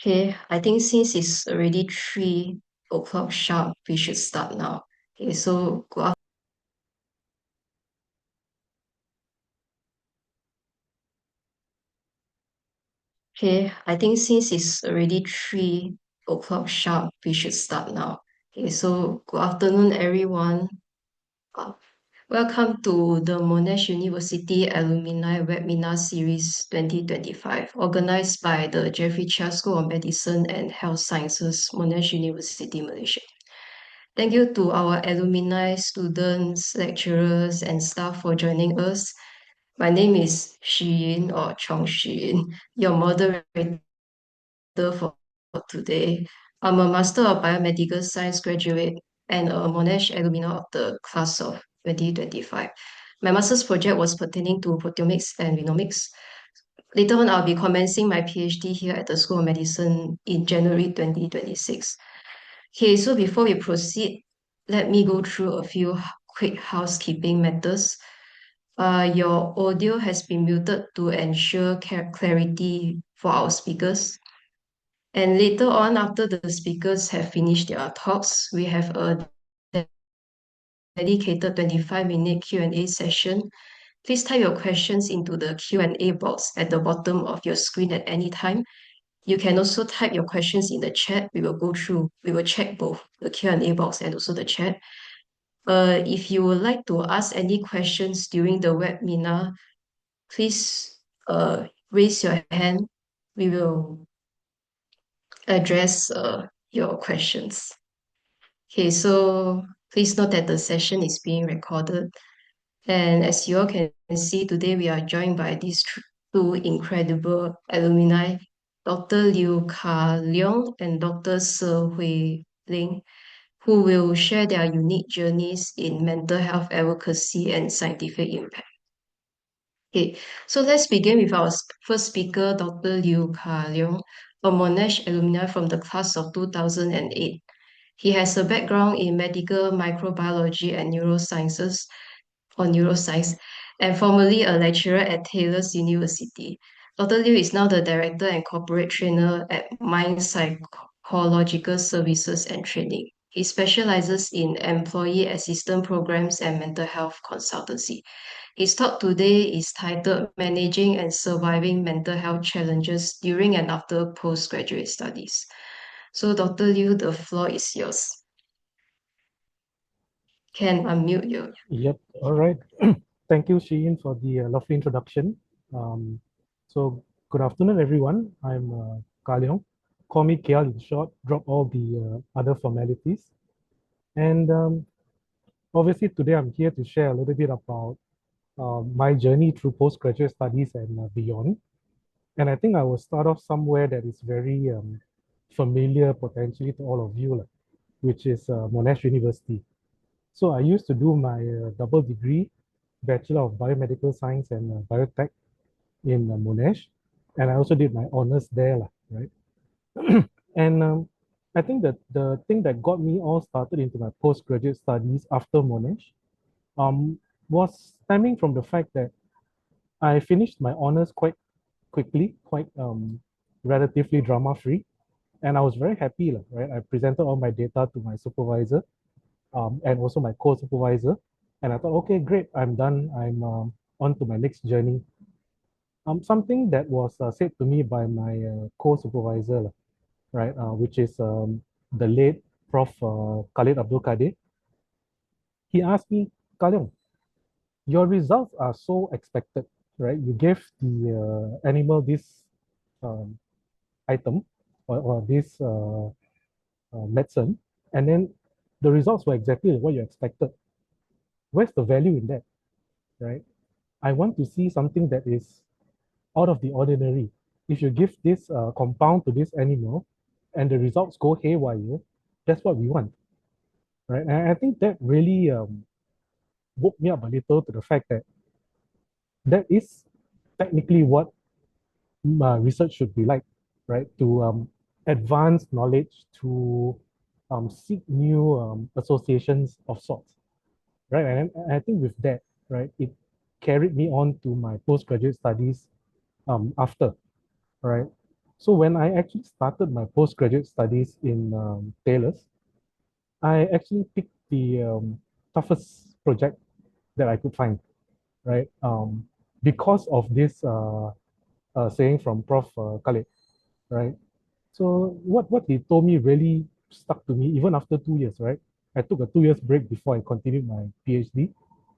Okay, I think since it's already 3 o'clock sharp, we should start now. Okay, so okay, I think since it's already 3 o'clock sharp, we should start now. Okay, so good afternoon, everyone. Uh, Welcome to the Monash University Alumni Webinar Series 2025, organized by the Jeffrey Cheah School of Medicine and Health Sciences, Monash University, Malaysia. Thank you to our alumni, students, lecturers, and staff for joining us. My name is Xuyin or Chong Xuyin, your moderator for today. I'm a Master of Biomedical Science graduate and a Monash alumna of the class of 2025. My master's project was pertaining to proteomics and genomics. Later on, I'll be commencing my PhD here at the School of Medicine in January 2026. Okay, so before we proceed, let me go through a few quick housekeeping matters. Your audio has been muted to ensure clarity for our speakers. And later on, after the speakers have finished their talks, we have a dedicated 25-minute Q&A session. Please type your questions into the Q&A box at the bottom of your screen at any time. You can also type your questions in the chat. We will check both the Q&A box and also the chat. If you would like to ask any questions during the webinar, please raise your hand. We will address your questions. Okay, so please note that the session is being recorded. And as you all can see, today we are joined by these two incredible alumni, Dr. Liew Leong and Dr. Hui Leng, who will share their unique journeys in mental health advocacy and scientific impact. Okay, so let's begin with our first speaker, Dr. Liew Leong, a Monash alumni from the class of 2008. He has a background in medical microbiology and neurosciences or neuroscience, and formerly a lecturer at Taylor's University. Dr. Liew is now the director and corporate trainer at Mind Psychological Services and Training. He specializes in employee assistance programs and mental health consultancy. His talk today is titled Managing and Surviving Mental Health Challenges During and After Postgraduate Studies. So, Dr. Liew, the floor is yours. Can unmute you. Yep. All right. Thank you, Sheen, for the lovely introduction. Um, so, good afternoon, everyone. I'm Leong. Call me KL in short. Drop all the other formalities. And obviously, today I'm here to share a little bit about my journey through postgraduate studies and beyond. And I think I will start off somewhere that is very familiar potentially to all of you, which is Monash University. So I used to do my double degree, Bachelor of Biomedical Science and Biotech in Monash, and I also did my honors there, right? And I think that the thing that got me all started into my postgraduate studies after Monash um, was stemming from the fact that I finished my honors quite quickly, quite relatively drama-free, and I was very happy, right? I presented all my data to my supervisor and also my co-supervisor. And I thought, okay, great, I'm done. I'm on to my next journey. Something that was said to me by my co-supervisor, right, which is the late Prof. Khalid Abdul Kadir. He asked me, Kaliong, your results are so expected, right? You gave the animal this um, item or this medicine, and then the results were exactly what you expected. Where's the value in that, right? I want to see something that is out of the ordinary. If you give this compound to this animal and the results go haywire, that's what we want, right? And I think that really woke me up a little to the fact that that is technically what research should be like, right? To advance knowledge, to seek new associations of sorts, right? And I think with that, right, it carried me on to my postgraduate studies after, right? So when I actually started my postgraduate studies in Taylor's, I actually picked the toughest project that I could find, right? Because of this saying from Prof. Khalid, right? So what he told me really stuck to me even after 2 years, right? I took a 2 years break before I continued my PhD,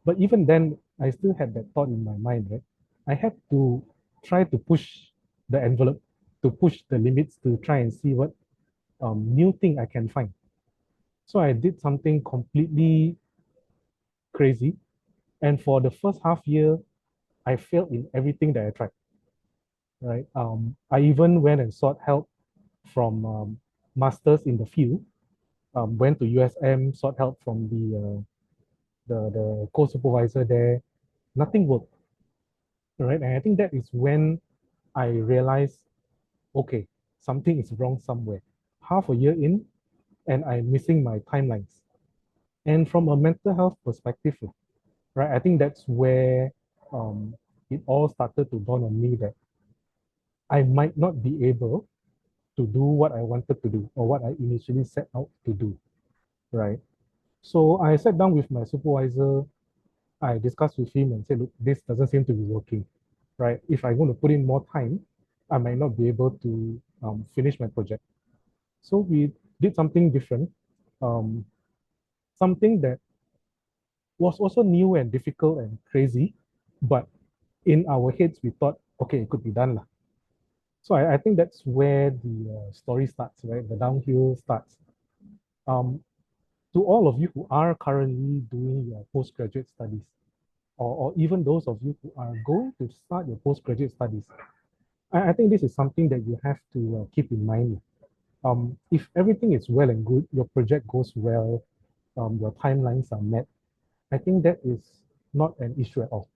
but even then I still had that thought in my mind, right? I had to try to push the envelope, to push the limits, to try and see what new thing I can find. So I did something completely crazy, and for the first half year, I failed in everything that I tried, right? I even went and sought help from masters in the field, went to USM, sought help from the co-supervisor there. Nothing worked, right? And I think that is when I realized, okay, something is wrong somewhere. Half a year in, and I'm missing my timelines. And from a mental health perspective, right, I think that's where um, it all started to dawn on me that I might not be able to do what I wanted to do or what I initially set out to do, right? So I sat down with my supervisor. I discussed with him and said, look, this doesn't seem to be working, right? If I'm going to put in more time, I might not be able to finish my project. So we did something different, um, something that was also new and difficult and crazy, but in our heads, we thought, okay, it could be done. Lah. So I think that's where the story starts, right? The downhill starts. Um, to all of you who are currently doing your postgraduate studies, or even those of you who are going to start your postgraduate studies, I think this is something that you have to keep in mind. If everything is well and good, your project goes well, your timelines are met, I think that is not an issue at all,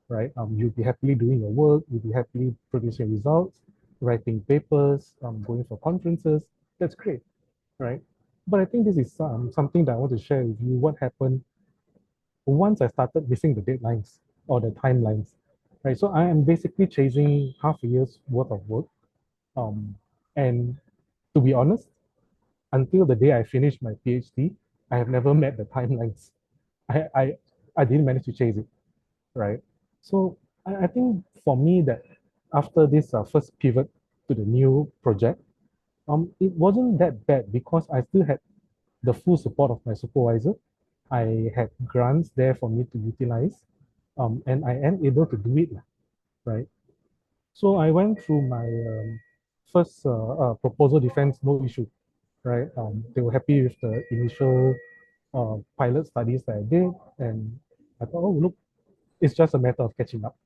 right? You'll be happily doing your work, you'll be happily producing results, writing papers, going for conferences. That's great, right? But I think this is something that I want to share with you what happened once I started missing the deadlines or the timelines, right? So I am basically chasing half a year's worth of work. Um, and to be honest, until the day I finished my PhD, I have never met the timelines. I, I, I didn't manage to chase it, right? So I think for me that after this first pivot to the new project, it wasn't that bad because I still had the full support of my supervisor. I had grants there for me to utilize, and I am able to do it, right? So I went through my first proposal defense, no issue, right? They were happy with the initial pilot studies that I did, and I thought, oh, look, it's just a matter of catching up,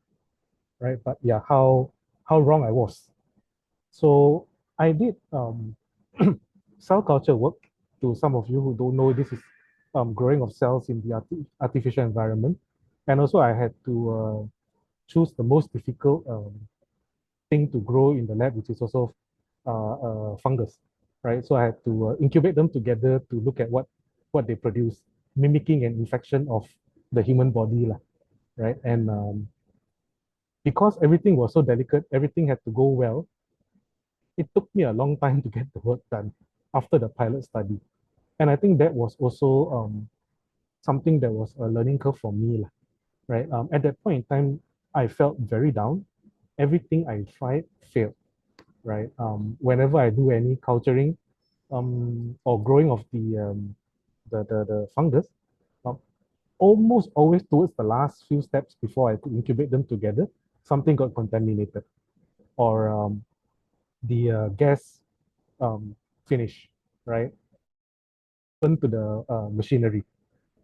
right? But yeah, how wrong I was. So I did cell culture work. To some of you who don't know, this is growing of cells in the artificial environment. And also I had to choose the most difficult thing to grow in the lab, which is also fungus, right? So I had to incubate them together to look at what they produce, mimicking an infection of the human body, lah, right? And because everything was so delicate, everything had to go well, it took me a long time to get the work done after the pilot study. And I think that was also something that was a learning curve for me, lah, right? At that point in time, I felt very down. Everything I tried failed, right? Whenever I do any culturing or growing of the fungus, um, almost always towards the last few steps before I could incubate them together, something got contaminated or the gas finish, right? Into the machinery.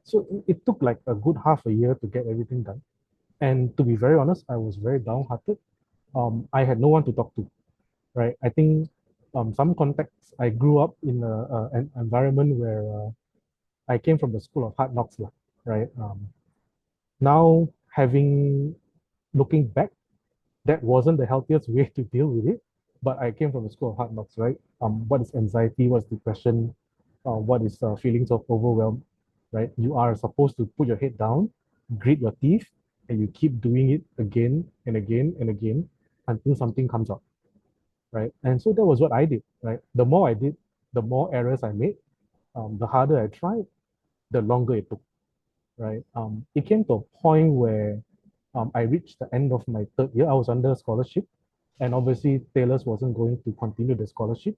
So it took like a good half a year to get everything done. And to be very honest, I was very downhearted. I had no one to talk to, right? I think some context, I grew up in an environment where I came from the school of hard knocks, lah, right? Now, looking back, that wasn't the healthiest way to deal with it, but I came from a school of hard knocks, right? What is anxiety? What's depression? What is feelings of overwhelm, right? You are supposed to put your head down, grit your teeth, and you keep doing it again and again and again until something comes out, right? And so that was what I did, right? The more I did, the more errors I made, the harder I tried, the longer it took, right? It came to a point where I reached the end of my third year. I was under scholarship, and obviously Taylor's wasn't going to continue the scholarship,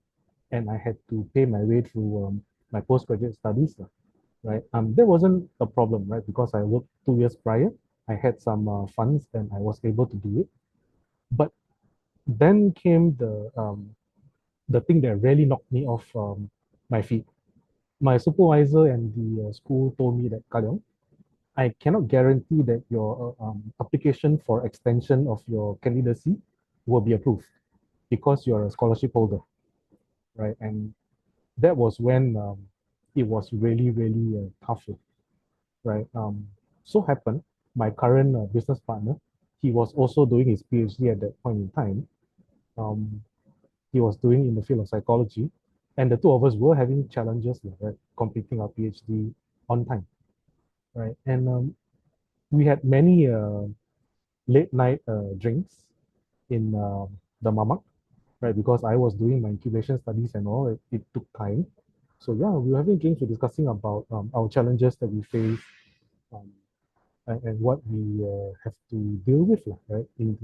and I had to pay my way through my postgraduate studies, right? There wasn't a problem, right? Because I worked 2 years prior, I had some funds, and I was able to do it. But then came the thing that really knocked me off my feet. My supervisor and the school told me that, Kaliong, I cannot guarantee that your application for extension of your candidacy will be approved because you're a scholarship holder, right? And that was when it was really, really tough, right? So happened, my current business partner, he was also doing his PhD at that point in time. Um, he was doing in the field of psychology, and the two of us were having challenges, right, completing our PhD on time, right? And we had many late night drinks in the mamak, right? Because I was doing my incubation studies and all, it took time. So yeah, we were having drinks, we're discussing about our challenges that we face, um, and what we have to deal with, right, in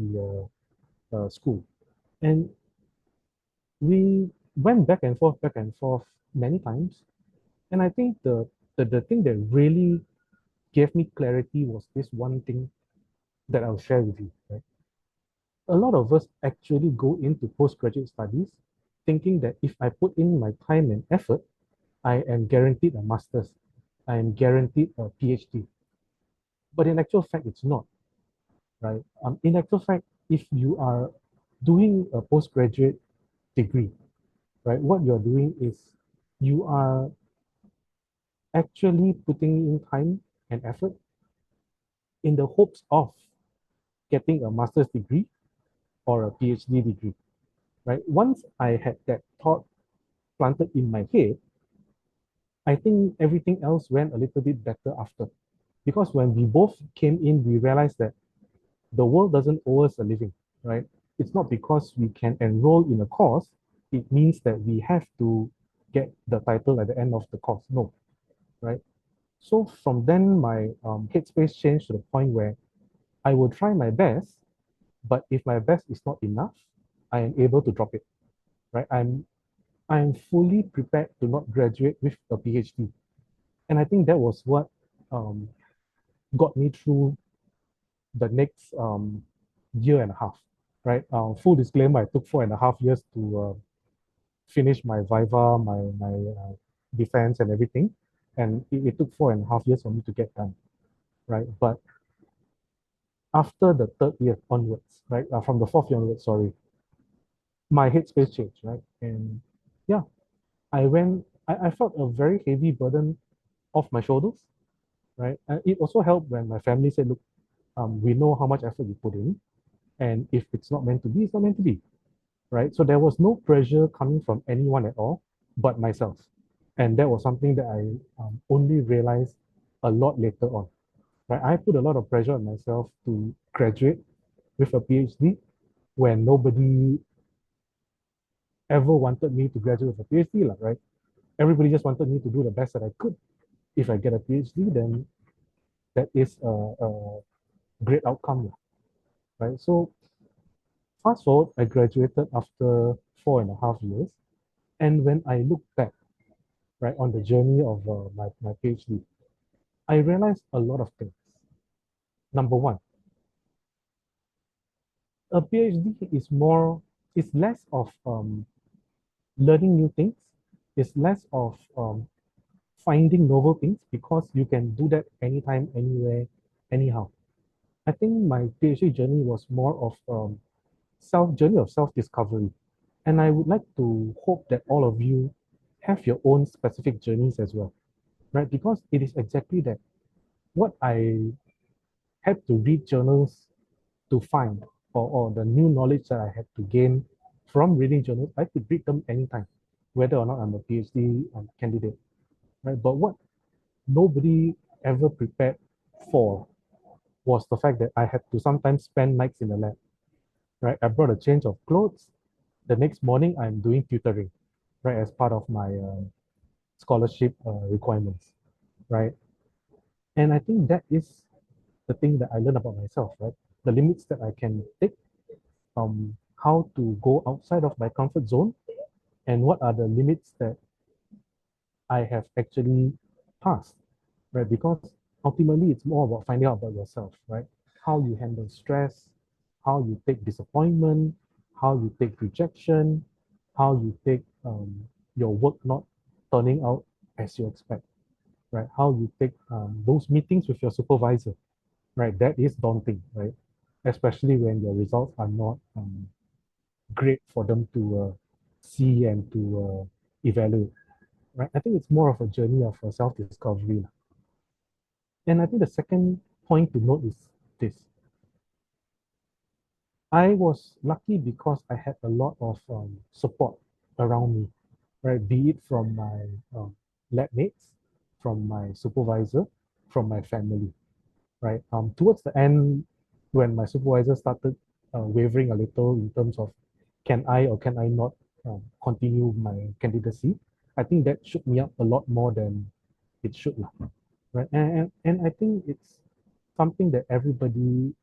the school. And we went back and forth many times. And I think the thing that really gave me clarity was this one thing that I'll share with you, right? A lot of us actually go into postgraduate studies thinking that if I put in my time and effort, I am guaranteed a master's, I am guaranteed a PhD. But in actual fact, it's not, right? In actual fact, if you are doing a postgraduate degree, right, what you're doing is you are actually putting in time and effort in the hopes of getting a master's degree or a PhD degree, right? Once I had that thought planted in my head, I think everything else went a little bit better after. Because when we both came in, we realized that the world doesn't owe us a living, right? It's not because we can enroll in a course, it means that we have to get the title at the end of the course. No, right? So from then, my headspace changed to the point where I will try my best, but if my best is not enough, I am able to drop it, right? I'm fully prepared to not graduate with a PhD. And I think that was what um, got me through the next year and a half, right? Full disclaimer, I took 4.5 years to finish my Viva, my defense and everything. And it took 4.5 years for me to get done, right? But after the third year onwards, right? From the fourth year onwards, sorry, my headspace changed, right? And yeah, I felt a very heavy burden off my shoulders, right? And it also helped when my family said, look, we know how much effort you put in, and if it's not meant to be, it's not meant to be, right? So there was no pressure coming from anyone at all but myself. And that was something that I only realized a lot later on, right? I put a lot of pressure on myself to graduate with a PhD when nobody ever wanted me to graduate with a PhD, right? Everybody just wanted me to do the best that I could. If I get a PhD, then that is a great outcome, right? So fast forward, I graduated after 4.5 years. And when I look back, right, on the journey of my PhD, I realized a lot of things. Number one, a PhD is less of learning new things, it's less of finding novel things because you can do that anytime, anywhere, anyhow. I think my PhD journey was more of journey of self-discovery. And I would like to hope that all of you have your own specific journeys as well, right? Because it is exactly that. What I had to read journals to find, or the new knowledge that I had to gain from reading journals, I could read them anytime, whether or not I'm a PhD candidate, right? But what nobody ever prepared for was the fact that I had to sometimes spend nights in the lab, right? I brought a change of clothes. The next morning, I'm doing tutoring, right, as part of my scholarship requirements, right? And I think that is the thing that I learned about myself, right? The limits that I can take, how to go outside of my comfort zone, and what are the limits that I have actually passed, right? Because ultimately, it's more about finding out about yourself, right? How you handle stress, how you take disappointment, how you take rejection, how you take your work not turning out as you expect, right? How you take those meetings with your supervisor, right? That is daunting, right? Especially when your results are not great for them to see and to evaluate, right? I think it's more of a journey of self-discovery. And I think the second point to note is this. I was lucky because I had a lot of support around me, right? Be it from my lab mates, from my supervisor, from my family, right? Towards the end, when my supervisor started wavering a little in terms of can I or can I not continue my candidacy, I think that shook me up a lot more than it should, lah, right? And I think it's something that everybody,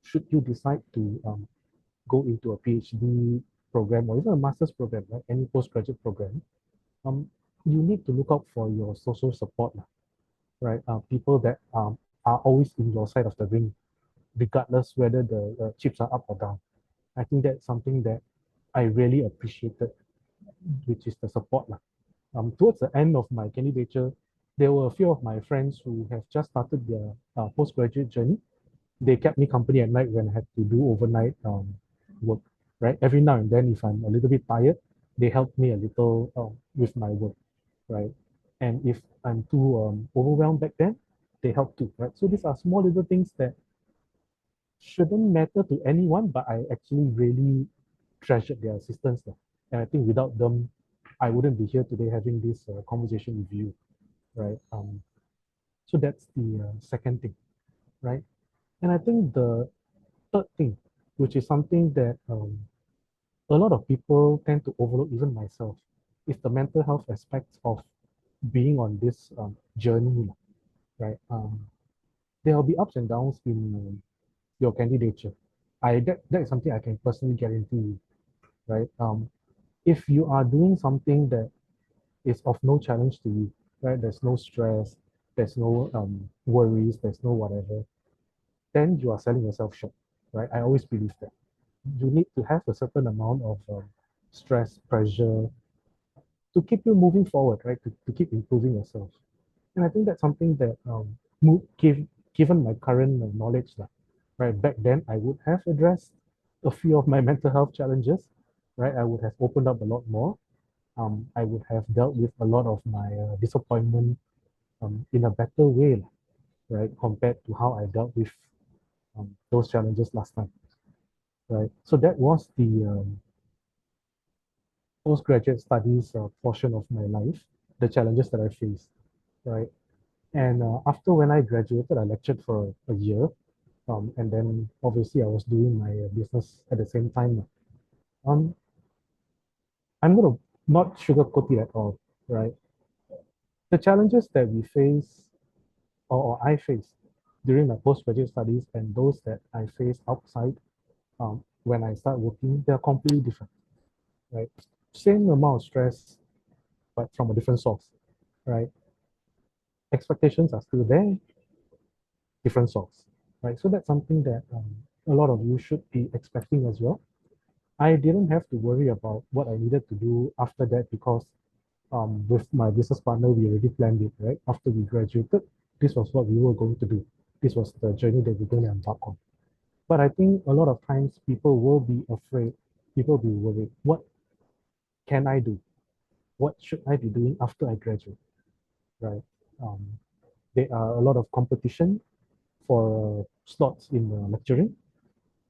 should you decide to go into a PhD program or even a master's program, right? Any postgraduate program, um, you need to look out for your social support, lah, right? People that are always in your side of the ring, regardless whether the chips are up or down. I think that's something that I really appreciated, which is the support, lah. Towards the end of my candidature, there were a few of my friends who have just started their postgraduate journey. They kept me company at night when I had to do overnight work, right? Every now and then, if I'm a little bit tired, they help me a little with my work, right? And if I'm too overwhelmed back then, they help too, right? So these are small little things that shouldn't matter to anyone, but I actually really treasured their assistance. And I think without them, I wouldn't be here today having this conversation with you, right? So that's the second thing, right? And I think the third thing, which is something that a lot of people tend to overlook, even myself, is the mental health aspects of being on this journey, right? There will be ups and downs in your candidature. That is something I can personally guarantee you, right? If you are doing something that is of no challenge to you, right? There's no stress, there's no worries, there's no whatever, then you are selling yourself short, right? I always believe that you need to have a certain amount of stress, pressure to keep you moving forward, right? To keep improving yourself. And I think that's something that, given my current knowledge, right? Back then, I would have addressed a few of my mental health challenges, right? I would have opened up a lot more. I would have dealt with a lot of my disappointment in a better way, right? Compared to how I dealt with those challenges last time, right? So that was the postgraduate studies portion of my life, the challenges that I faced, right? And after when I graduated, I lectured for a year. And then obviously I was doing my business at the same time. Um, I'm going to not sugarcoat it at all, right? The challenges that we face, or I faced during my postgraduate studies, and those that I face outside when I start working, they're completely different, right? Same amount of stress, but from a different source, right? Expectations are still there, different source, right? So that's something that a lot of you should be expecting as well. I didn't have to worry about what I needed to do after that because with my business partner, we already planned it, right? After we graduated, this was what we were going to do. This was the journey that we're going to embark on. But I think a lot of times people will be afraid, people will be worried. What can I do? What should I be doing after I graduate, right? Um, there are a lot of competition for slots in lecturing.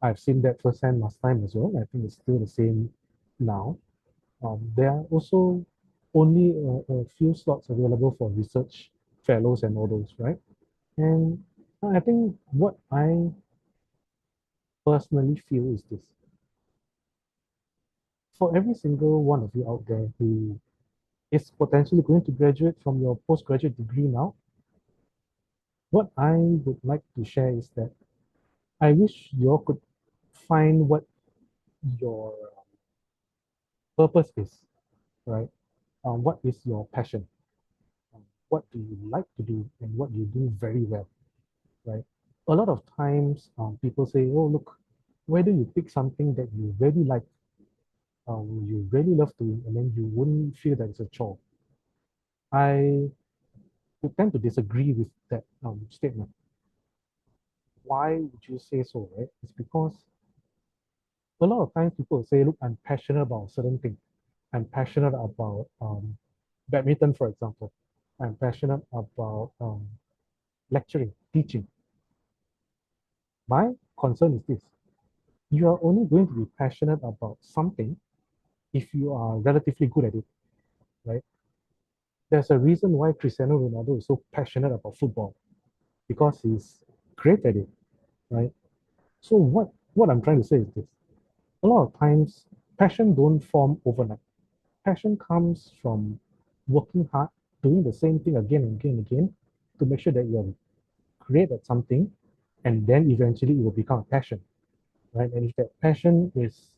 I've seen that firsthand last time as well. I think it's still the same now. There are also only a few slots available for research fellows and all those, right? And I think what I personally feel is this. for every single one of you out there who is potentially going to graduate from your postgraduate degree now, what I would like to share is that I wish you all could find what your purpose is, right? What is your passion? What do you like to do and what you do very well, right? A lot of times people say, oh, look, whether you pick something that you really like, you really love doing, and then you wouldn't feel that it's a chore. I would tend to disagree with that statement. Why would you say so, right? It's because a lot of times people say, look, I'm passionate about a certain thing. I'm passionate about badminton, for example. I'm passionate about lecturing, teaching. My concern is this. You are only going to be passionate about something if you are relatively good at it, right? There's a reason why Cristiano Ronaldo is so passionate about football because he's great at it, right? So what I'm trying to say is this. A lot of times, passion don't form overnight. Passion comes from working hard, doing the same thing again and again and again to make sure that you're great at something, and then eventually it will become a passion, right? And if that passion is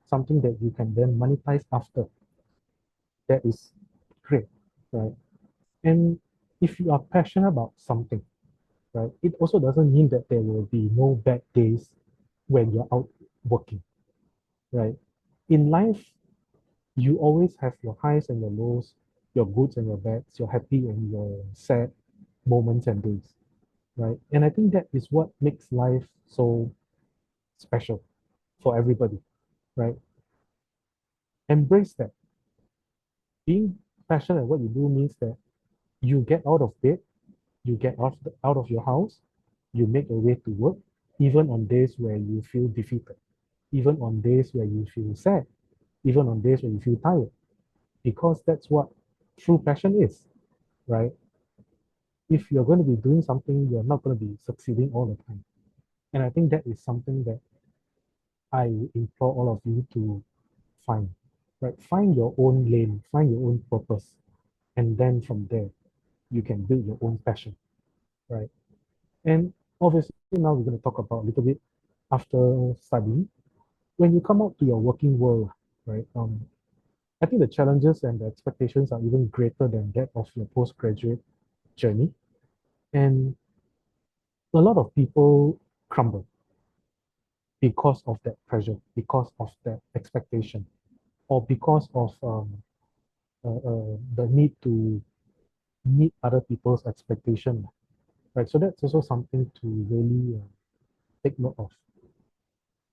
something that you can then monetize after, that is great, right? And if you are passionate about something, right, it also doesn't mean that there will be no bad days when you're out working, right? In life, you always have your highs and your lows, your goods and your bads, your happy and your sad moments and days, right? And I think that is what makes life so special for everybody, right? Embrace that. Being passionate at what you do means that you get out of bed, you get out of your house, you make your way to work, even on days where you feel defeated, even on days where you feel sad, even on days where you feel tired, because that's what true passion is, right? If you're going to be doing something, you're not going to be succeeding all the time. And I think that is something that I implore all of you to find, right? Find your own lane, find your own purpose. And then from there, you can build your own passion, right? And obviously now we're going to talk about a little bit after studying. When you come out to your working world, right? I think the challenges and the expectations are even greater than that of your postgraduate journey. And a lot of people crumble because of that pressure, because of that expectation, or because of the need to meet other people's expectation, right? So that's also something to really take note of,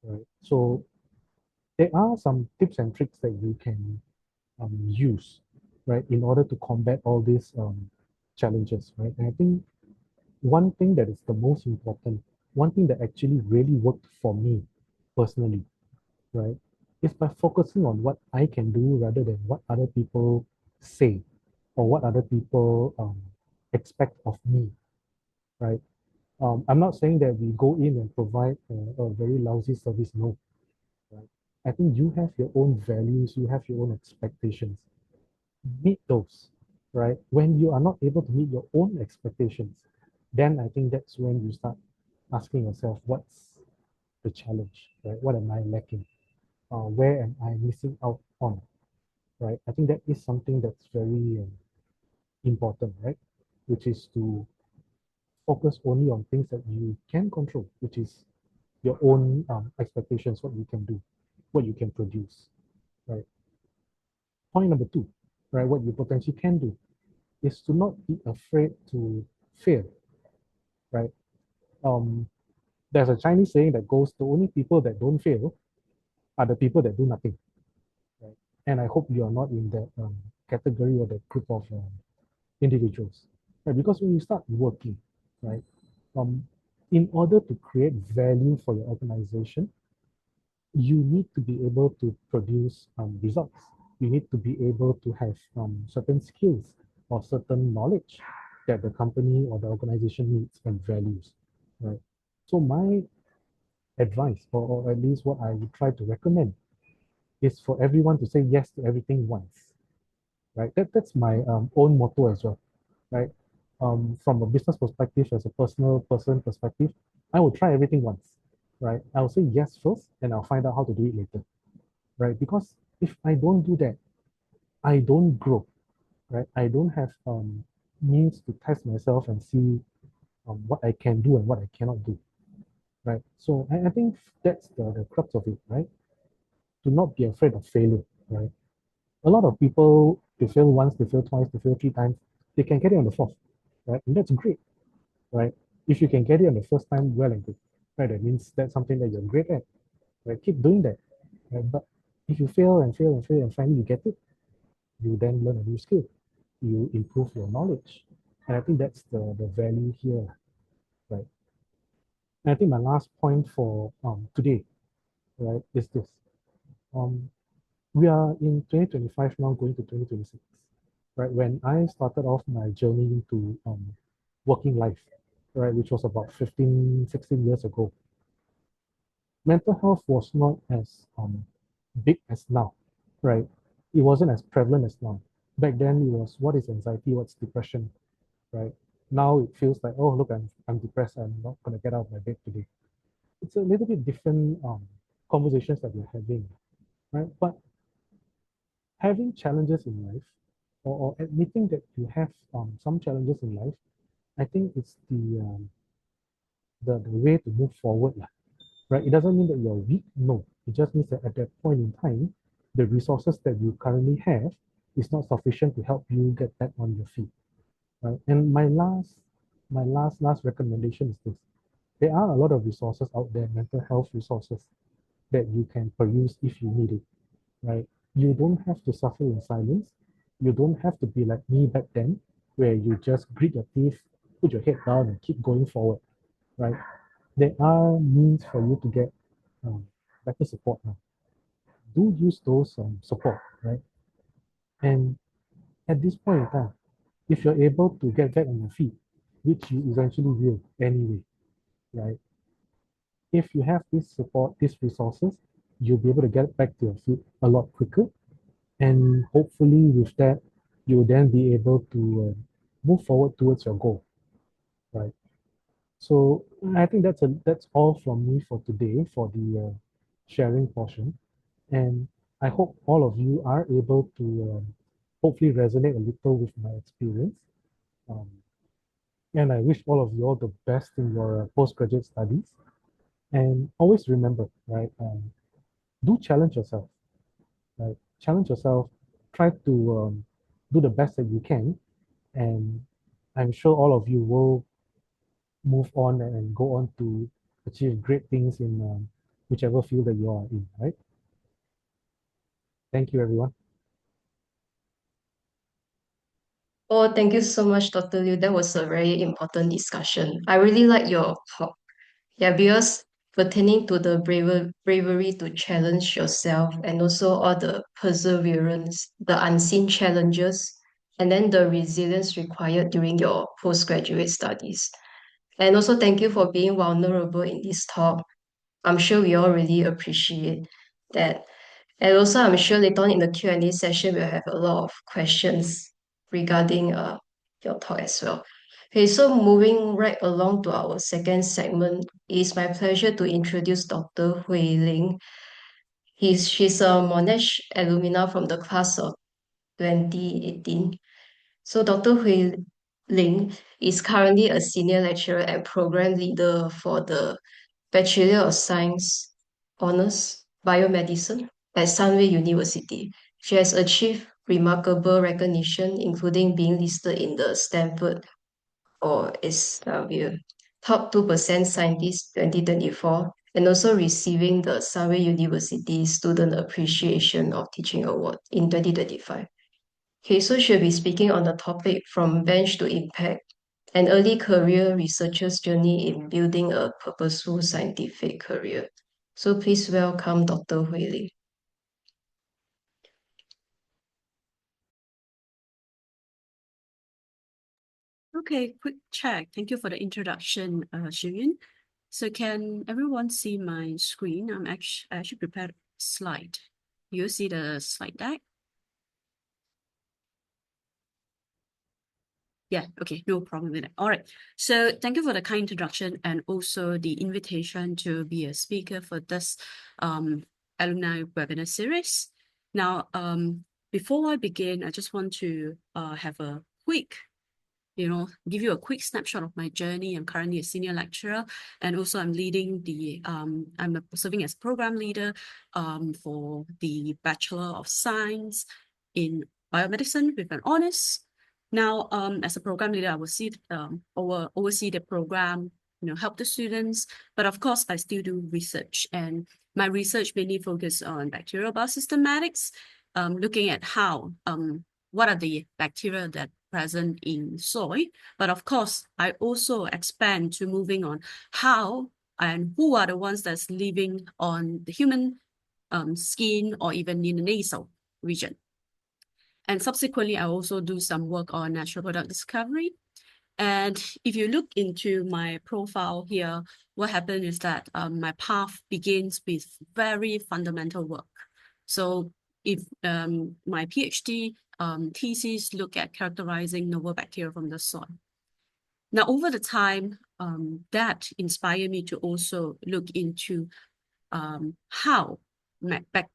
right? So there are some tips and tricks that you can use, right, in order to combat all these challenges, right? And I think one thing that is the most important, one thing that actually really worked for me personally, right, is by focusing on what I can do rather than what other people say or what other people expect of me, right? I'm not saying that we go in and provide a very lousy service, no, right? I think you have your own values, you have your own expectations. Meet those, right? When you are not able to meet your own expectations, then I think that's when you start asking yourself, what's the challenge, right? What am I lacking? Where am I missing out on, right? I think that is something that's very important, right? Which is to focus only on things that you can control, which is your own expectations, what you can do, what you can produce, right? Point number two, right? What you potentially can do is to not be afraid to fail, right? Um, there's a Chinese saying that goes, the only people that don't fail are the people that do nothing, right? And I hope you are not in that category or that group of individuals, right? Because when you start working, right, um, in order to create value for your organization, you need to be able to produce results. You need to be able to have certain skills or certain knowledge that the company or the organization needs and values, right? So my advice, or at least what I would try to recommend, is for everyone to say yes to everything once, right? That's my own motto as well, right? From a business perspective, as a personal person perspective, I will try everything once, right? I'll say yes first, and I'll find out how to do it later, right? Because if I don't do that, I don't grow, right? I don't have means to test myself and see what I can do and what I cannot do, right? So I think that's the crux of it, right? To not be afraid of failure, right? A lot of people, they fail once, they fail twice, they fail three times, they can get it on the fourth, right? And that's great, right? If you can get it on the first time, well and good, right? That means that's something that you're great at, right? Keep doing that, right? But if you fail and fail and fail and finally you get it, you then learn a new skill, you improve your knowledge. And I think that's the value here, right? And I think my last point for today, right, is this. Um, we are in 2025 now, going to 2026, right? When I started off my journey into working life, right, which was about 15, 16 years ago, mental health was not as big as now, right? It wasn't as prevalent as now. Back then, it was what is anxiety, what's depression, right? Now it feels like, oh, look, I'm depressed. I'm not going to get out of my bed today. It's a little bit different conversations that we're having, right? But having challenges in life, or admitting that you have some challenges in life, I think it's the way to move forward, lah, right? It doesn't mean that you're weak. No, it just means that at that point in time, the resources that you currently have is not sufficient to help you get back on your feet, right? And my last recommendation is this: there are a lot of resources out there, mental health resources that you can peruse if you need it, right? You don't have to suffer in silence. You don't have to be like me back then, where you just grit your teeth, put your head down, and keep going forward, right? There are means for you to get better support now. Do use those support, right? And at this point in time, if you're able to get back on your feet, which you eventually will anyway, right? If you have this support, these resources, you'll be able to get back to your feet a lot quicker. And hopefully with that, you'll then be able to move forward towards your goal, right? So I think that's all from me for today for the sharing portion. And I hope all of you are able to hopefully resonate a little with my experience. Um, and I wish all of you all the best in your postgraduate studies. And always remember, right? Do challenge yourself, right? Challenge yourself. Try to do the best that you can, and I'm sure all of you will move on and go on to achieve great things in whichever field that you are in, right? Thank you, everyone. Oh, thank you so much, Dr. Liu. That was a very important discussion. I really like your talk. Yeah, because pertaining to the bravery to challenge yourself and also all the perseverance, the unseen challenges, and then the resilience required during your postgraduate studies. And also thank you for being vulnerable in this talk. I'm sure we all really appreciate that. And also, I'm sure later on in the Q&A session, we'll have a lot of questions regarding your talk as well. Okay, so moving right along to our second segment, it's my pleasure to introduce Dr. Hui Ling. She's a Monash Alumna from the class of 2018. So Dr. Hui Ling is currently a senior lecturer and program leader for the Bachelor of Science Honours Biomedicine at Sunway University. She has achieved remarkable recognition, including being listed in the Stanford or SW Top 2% Scientist 2024 and also receiving the Sunway University Student Appreciation of Teaching Award in 2025. Okay, so she'll be speaking on the topic from bench to impact, an early career researcher's journey in building a purposeful scientific career. So please welcome Dr. Hui Ling. Okay, quick check. Thank you for the introduction, Shiyun. So can everyone see my screen? I actually prepared a slide. You see the slide deck? Yeah, okay, no problem with it. All right. So thank you for the kind introduction and also the invitation to be a speaker for this alumni webinar series. Now, before I begin, I just want to have a quick, give you a quick snapshot of my journey. I'm currently a senior lecturer, and also I'm leading the, serving as program leader for the Bachelor of Science in Biomedicine with an honors. Now, as a program leader, I will oversee the program, help the students. But of course, I still do research, and my research mainly focuses on bacterial biosystematics, looking at how, what are the bacteria that present in soil. But of course, I also expand to moving on how and who are the ones that's living on the human skin or even in the nasal region. And subsequently, I also do some work on natural product discovery. And if you look into my profile here, what happened is that my path begins with very fundamental work. So if my PhD thesis look at characterizing novel bacteria from the soil. Now, over the time, that inspired me to also look into how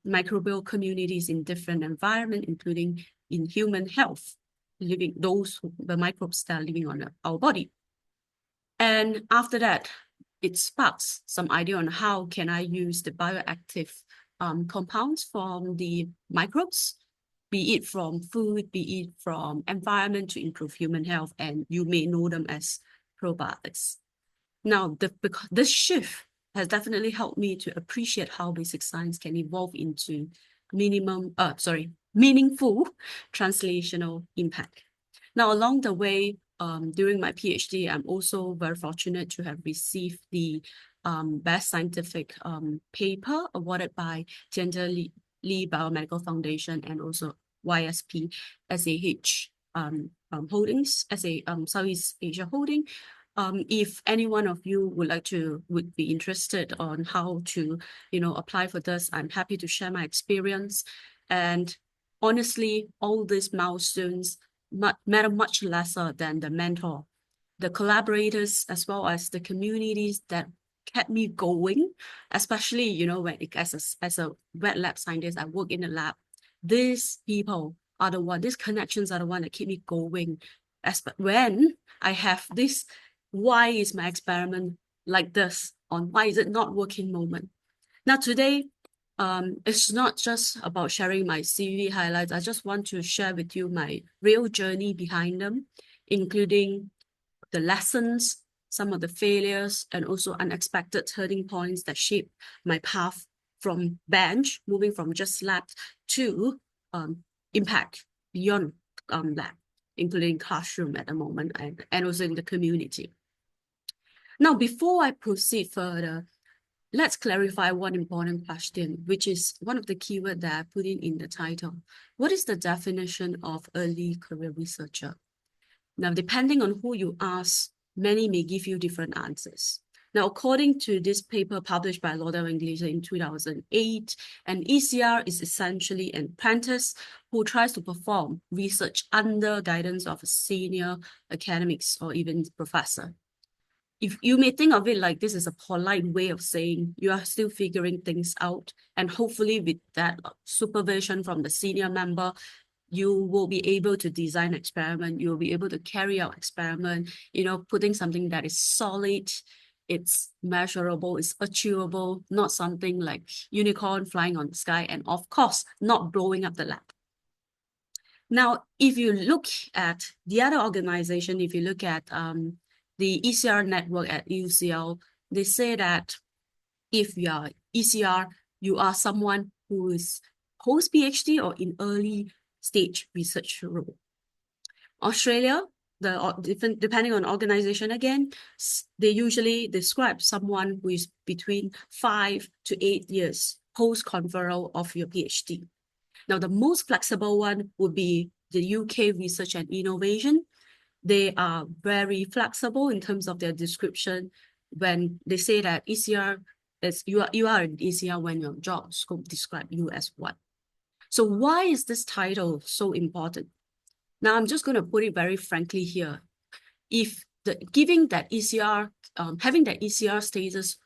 microbial communities in different environments, including in human health, the microbes that are living on our body. And after that, it sparks some idea on how can I use the bioactive compounds from the microbes, be it from food, be it from environment to improve human health, and you may know them as probiotics. Now, this shift has definitely helped me to appreciate how basic science can evolve into meaningful translational impact. Now, along the way, during my PhD, I'm also very fortunate to have received the Best Scientific Paper awarded by Lee Biomedical Foundation and also YSP SAH Holdings, as a Southeast Asia Holding. If any one of you would be interested on how to, apply for this, I'm happy to share my experience. And honestly, all these milestones matter much lesser than the mentor, the collaborators, as well as the communities that kept me going, especially, when as a wet lab scientist, I work in a lab. These people are the one, these connections are the one that keep me going. When I have this, why is my experiment like this, on why is it not working moment. Now today, it's not just about sharing my CV highlights. I just want to share with you my real journey behind them, including the lessons, some of the failures, and also unexpected turning points that shape my path from bench, moving from just lab to impact beyond lab, including classroom at the moment and also in the community. Now, before I proceed further, let's clarify one important question, which is one of the keywords that I put in the title. What is the definition of early career researcher? Now, depending on who you ask, many may give you different answers. Now, according to this paper published by Lauderdale English in 2008, an ECR is essentially an apprentice who tries to perform research under guidance of a senior academics or even professor. If you may think of it like this is a polite way of saying you are still figuring things out, and hopefully with that supervision from the senior member, you will be able to design experiment, you will be able to carry out experiment, putting something that is solid, it's measurable, it's achievable, not something like unicorn flying on the sky, and of course, not blowing up the lab. Now, if you look at the other organization, if you look at the ECR network at UCL, they say that if you are ECR, you are someone who is post-PhD or in early stage research role. Australia, depending on organization again, they usually describe someone who is between 5 to 8 years post-conferral of your PhD. Now, the most flexible one would be the UK Research and Innovation. They are very flexible in terms of their description when they say that ECR is you are an ECR when your job scope describe you as what. So why is this title so important? Now, I'm just going to put it very frankly here. If giving that ECR, having that ECR status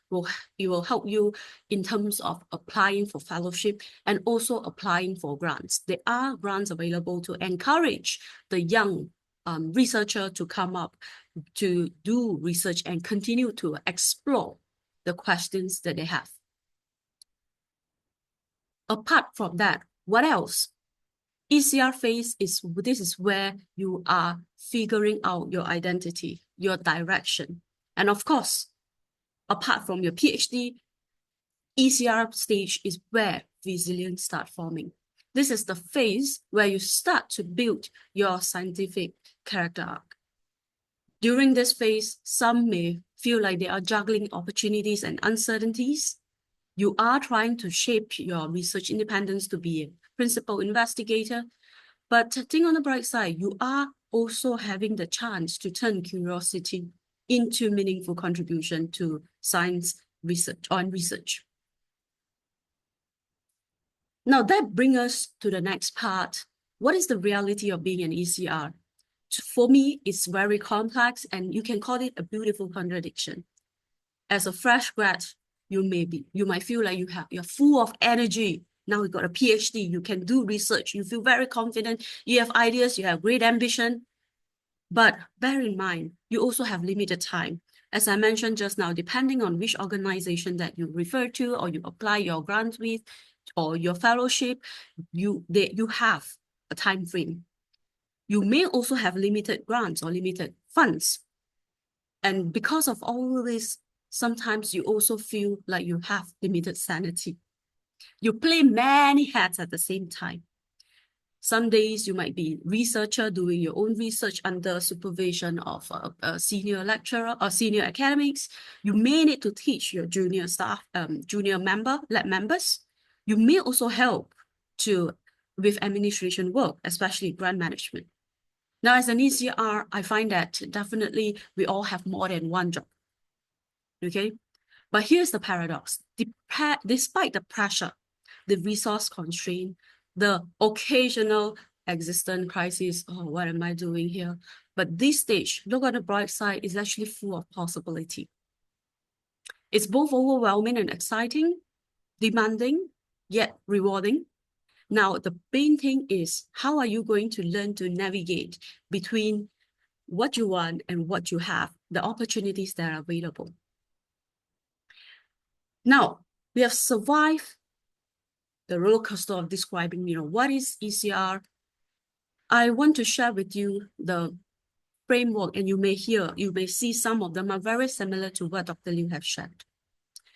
it will help you in terms of applying for fellowship and also applying for grants. There are grants available to encourage the young researcher to come up to do research and continue to explore the questions that they have. Apart from that, what else? ECR phase this is where you are figuring out your identity, your direction. And of course, apart from your PhD, ECR stage is where resilience start forming. This is the phase where you start to build your scientific character arc. During this phase, some may feel like they are juggling opportunities and uncertainties. You are trying to shape your research independence to be a principal investigator, but think on the bright side, you are also having the chance to turn curiosity into meaningful contribution to science research on research. Now that brings us to the next part. What is the reality of being an ECR? For me, it's very complex and you can call it a beautiful contradiction. As a fresh grad, you might feel like you're full of energy. Now you got a PhD, you can do research, you feel very confident, you have ideas, you have great ambition. But bear in mind, you also have limited time. As I mentioned just now, depending on which organization that you refer to or you apply your grant with or your fellowship, you have a time frame. You may also have limited grants or limited funds. And because of all this, sometimes you also feel like you have limited sanity. You play many hats at the same time. Some days you might be researcher doing your own research under supervision of a senior lecturer or senior academics. You may need to teach your junior staff, lab members. You may also help with administration work, especially grant management. Now, as an ECR, I find that definitely we all have more than one job. Okay, but here's the paradox. Despite the pressure, the resource constraint, the occasional existence crisis, oh, what am I doing here? But this stage, look at the bright side, is actually full of possibility. It's both overwhelming and exciting, demanding, yet rewarding. Now, the main thing is, how are you going to learn to navigate between what you want and what you have, the opportunities that are available? Now, we have survived the roller coaster of describing, what is ECR. I want to share with you the framework, and you may see some of them are very similar to what Dr. Liew has shared.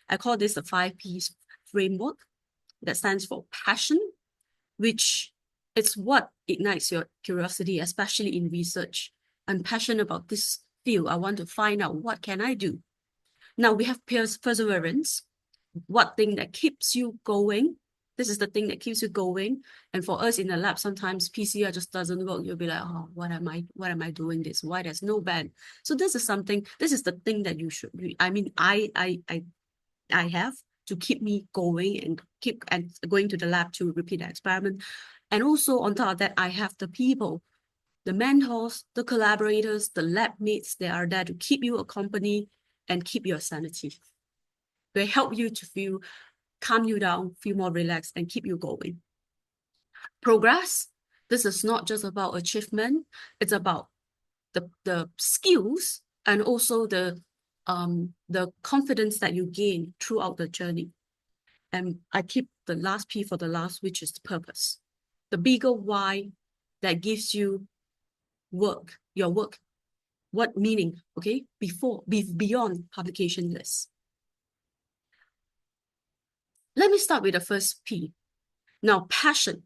I call this the 5 Ps framework that stands for passion, which it's what ignites your curiosity, especially in research. I'm passionate about this field. I want to find out what can I do. Now we have perseverance, what thing that keeps you going. This is the thing that keeps you going. And for us in the lab, sometimes PCR just doesn't work. You'll be like, oh, what am I doing this? Why there's no band? So this is the thing that you should be. I mean, I have to keep me going and going to the lab to repeat the experiment. And also on top of that, I have the people, the mentors, the collaborators, the lab mates that are there to keep you accompanied and keep your sanity. They help you to calm you down, feel more relaxed, and keep you going. Progress. This is not just about achievement. It's about the skills and also the confidence that you gain throughout the journey. And I keep the last P for the last, which is the purpose. The bigger why that gives you your work, what meaning, okay, beyond publication lists. Let me start with the first P. Now, passion.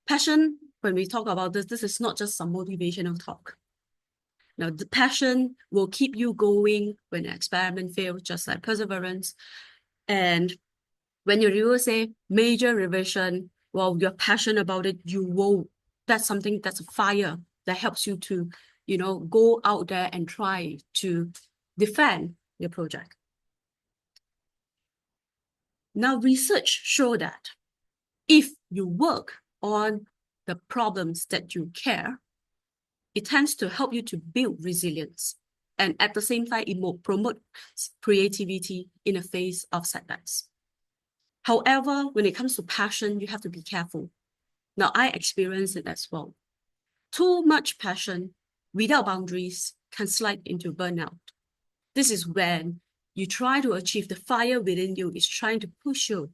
Passion, when we talk about this is not just some motivational talk. Now, the passion will keep you going when an experiment fails, just like perseverance. And when you say major revision, well, you're passionate about it, that's a fire that helps you to, go out there and try to defend your project. Now, research show that if you work on the problems that you care, it tends to help you to build resilience. And at the same time, it will promote creativity in the face of setbacks. However, when it comes to passion, you have to be careful. Now, I experience it as well. Too much passion without boundaries can slide into burnout. This is when you try to achieve the fire within you is trying to push you.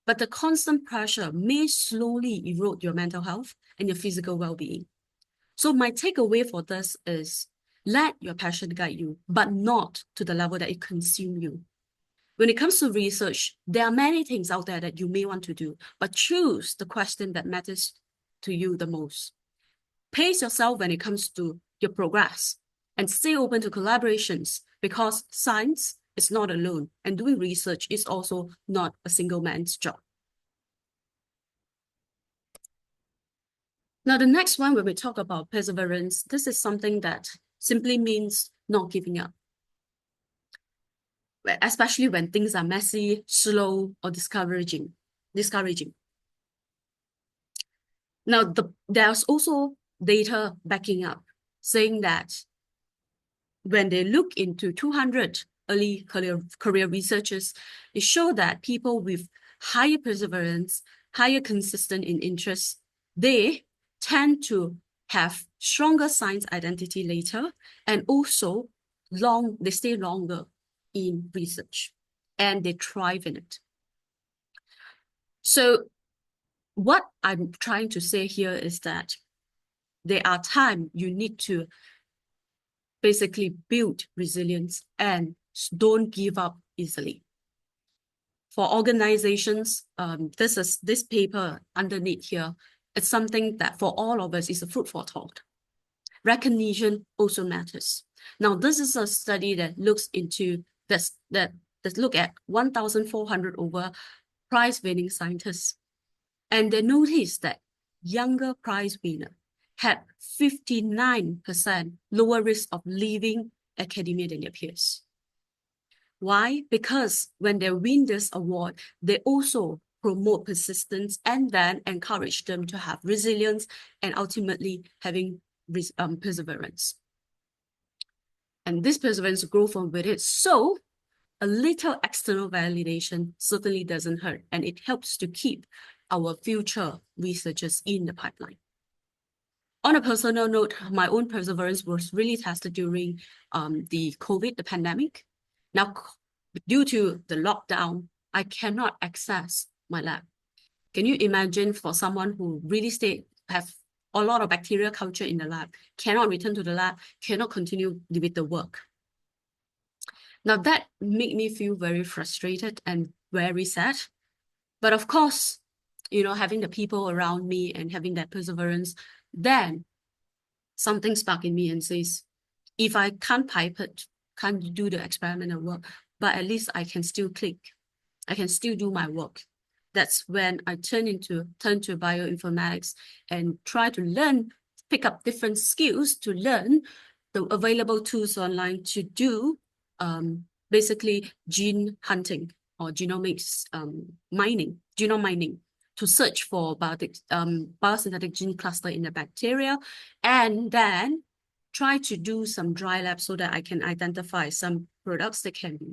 But the constant pressure may slowly erode your mental health and your physical well-being. So my takeaway for this is let your passion guide you, but not to the level that it consumes you. When it comes to research, there are many things out there that you may want to do, but choose the question that matters to you the most. Pace yourself when it comes to your progress and stay open to collaborations, because science is not alone and doing research is also not a single man's job. Now, the next one, when we talk about perseverance, this is something that simply means not giving up, especially when things are messy, slow, or discouraging. Now, there's also data backing up, saying that when they look into 200 early career researchers, it showed that people with higher perseverance, higher consistent in interest, they tend to have stronger science identity later, and also they stay longer in research and they thrive in it. So what I'm trying to say here is that there are times you need to basically build resilience and don't give up easily. For organizations, this paper underneath here, it's something that for all of us is a food for thought. Recognition also matters. Now, this is a study that looks into this, that look at 1,400 over prize-winning scientists. And they noticed that younger prize winner had 59% lower risk of leaving academia than their peers. Why? Because when they win this award, they also promote persistence and then encourage them to have resilience and ultimately having perseverance. And this perseverance grows from with it. So a little external validation certainly doesn't hurt, and it helps to keep our future researchers in the pipeline. On a personal note, my own perseverance was really tested during the COVID, the pandemic. Now, due to the lockdown, I cannot access my lab. Can you imagine for someone who really have a lot of bacterial culture in the lab, cannot return to the lab, cannot continue with the work? Now that made me feel very frustrated and very sad. But of course, having the people around me and having that perseverance, then something sparked in me and says, if I can't pipette, can't do the experimental work, but at least I can still click. I can still do my work. That's when I turn to bioinformatics and try to pick up different skills to learn the available tools online to do basically gene hunting or genomics genome mining to search for biosynthetic gene cluster in the bacteria, and then try to do some dry lab so that I can identify some products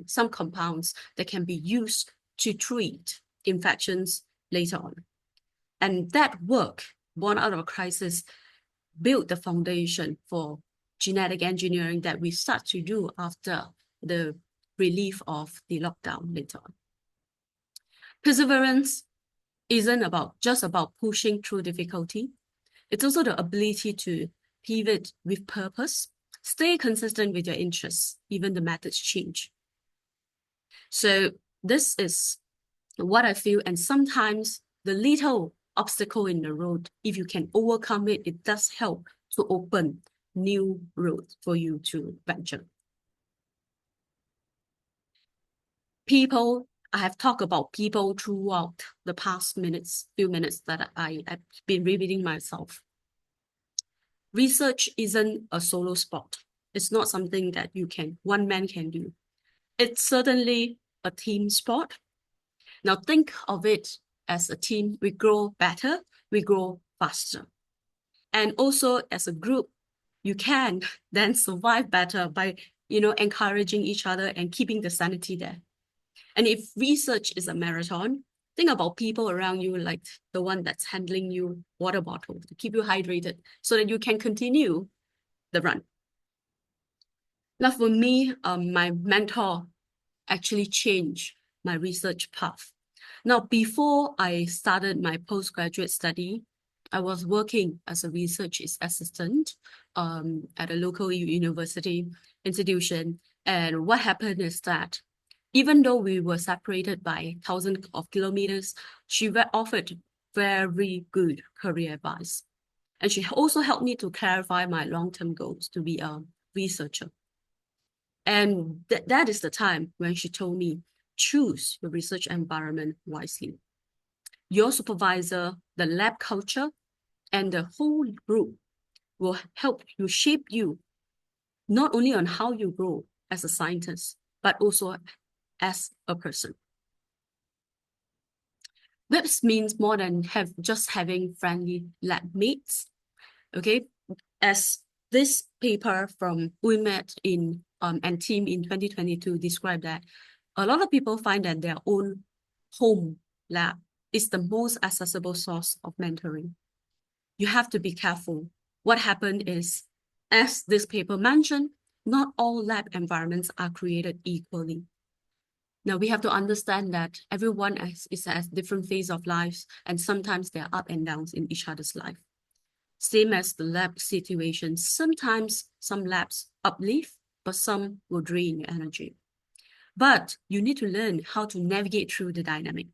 some compounds that can be used to treat infections later on. And that work, born out of a crisis, built the foundation for genetic engineering that we start to do after the relief of the lockdown later on. Perseverance isn't just about pushing through difficulty. It's also the ability to pivot with purpose, stay consistent with your interests, even the methods change. So this is what I feel, and sometimes the little obstacle in the road, if you can overcome it, it does help to open new roads for you to venture. People, I have talked about people throughout the past few minutes that I've been repeating myself. Research isn't a solo sport. It's not something that one man can do. It's certainly a team sport. Now think of it as a team, we grow better, we grow faster. And also as a group, you can then survive better by, encouraging each other and keeping the sanity there. And if research is a marathon, think about people around you, like the one that's handling you water bottle to keep you hydrated so that you can continue the run. Now for me, my mentor actually changed my research path. Now, before I started my postgraduate study, I was working as a research assistant at a local university institution. And what happened is that even though we were separated by thousands of kilometers, she offered very good career advice. And she also helped me to clarify my long-term goals to be a researcher. And that is the time when she told me, choose your research environment wisely. Your supervisor, the lab culture, and the whole group will help you shape you, not only on how you grow as a scientist, but also as a person. This means more than just having friendly lab mates. Okay, as this paper from UMET and team in 2022 described that a lot of people find that their own home lab is the most accessible source of mentoring. You have to be careful. What happened is, as this paper mentioned, not all lab environments are created equally. Now we have to understand that everyone is at different phase of life, and sometimes there are up and downs in each other's life. Same as the lab situation, sometimes some labs uplift, but some will drain your energy. But you need to learn how to navigate through the dynamic.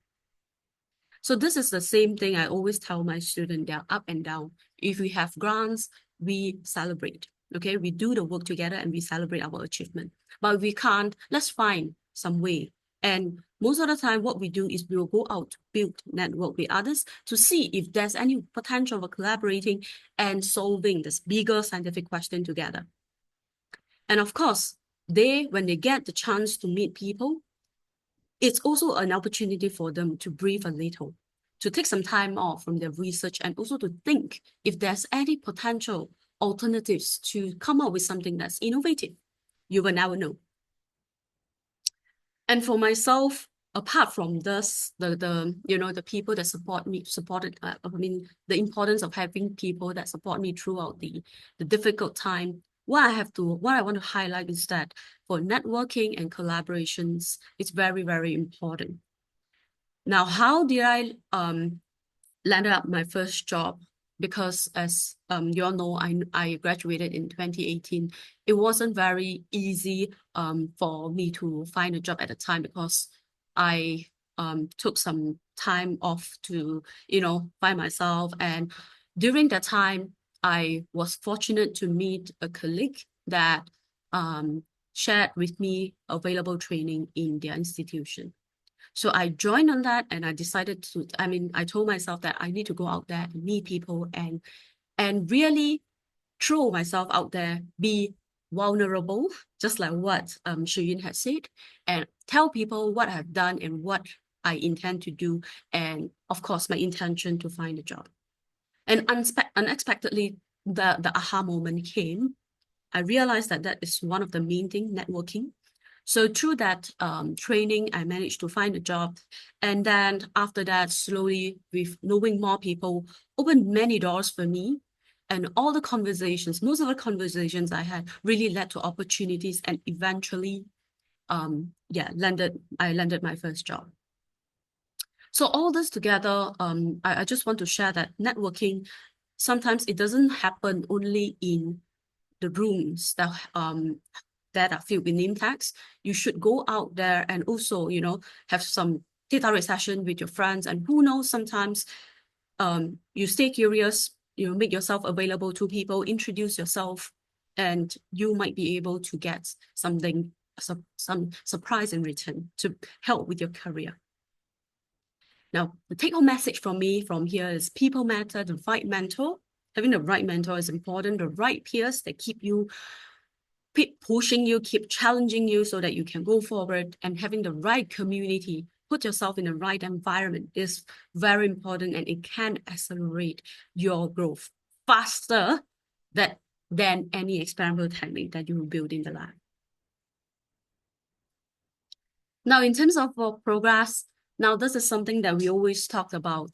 So this is the same thing I always tell my students, they're up and down. If we have grants, we celebrate, okay? We do the work together and we celebrate our achievement. But if we can't, let's find some way. And most of the time, what we do is we will go out to build network with others to see if there's any potential for collaborating and solving this bigger scientific question together. And of course, when they get the chance to meet people, it's also an opportunity for them to breathe a little, to take some time off from their research and also to think if there's any potential alternatives to come up with something that's innovative. You will never know. And for myself, apart from this, the people that the importance of having people that support me throughout the difficult time, what I want to highlight is that for networking and collaborations, it's very, very important. Now, how did I land up my first job? Because as you all know, I graduated in 2018. It wasn't very easy for me to find a job at the time because I took some time off to, find myself. And during that time, I was fortunate to meet a colleague that shared with me available training in their institution. So I joined on that and I decided I told myself that I need to go out there and meet people and really throw myself out there, be vulnerable, just like what Shiyun had said, and tell people what I've done and what I intend to do. And of course, my intention to find a job. And unexpectedly, the aha moment came. I realized that is one of the main things, networking. So through that training, I managed to find a job. And then after that, slowly with knowing more people, opened many doors for me. And all the conversations, most of the conversations I had really led to opportunities and eventually, I landed my first job. So all this together, I just want to share that networking, sometimes it doesn't happen only in the rooms that are filled with name tags. You should go out there and also, have some data session with your friends. And who knows, sometimes you stay curious, make yourself available to people, introduce yourself, and you might be able to get some surprise in return to help with your career. Now, the take-home message from me from here is people matter, the right mentor. Having the right mentor is important, the right peers that keep pushing you, keep challenging you so that you can go forward, and having the right community put yourself in the right environment is very important, and it can accelerate your growth faster than any experimental technique that you will build in the lab. Now, in terms of progress, now this is something that we always talk about.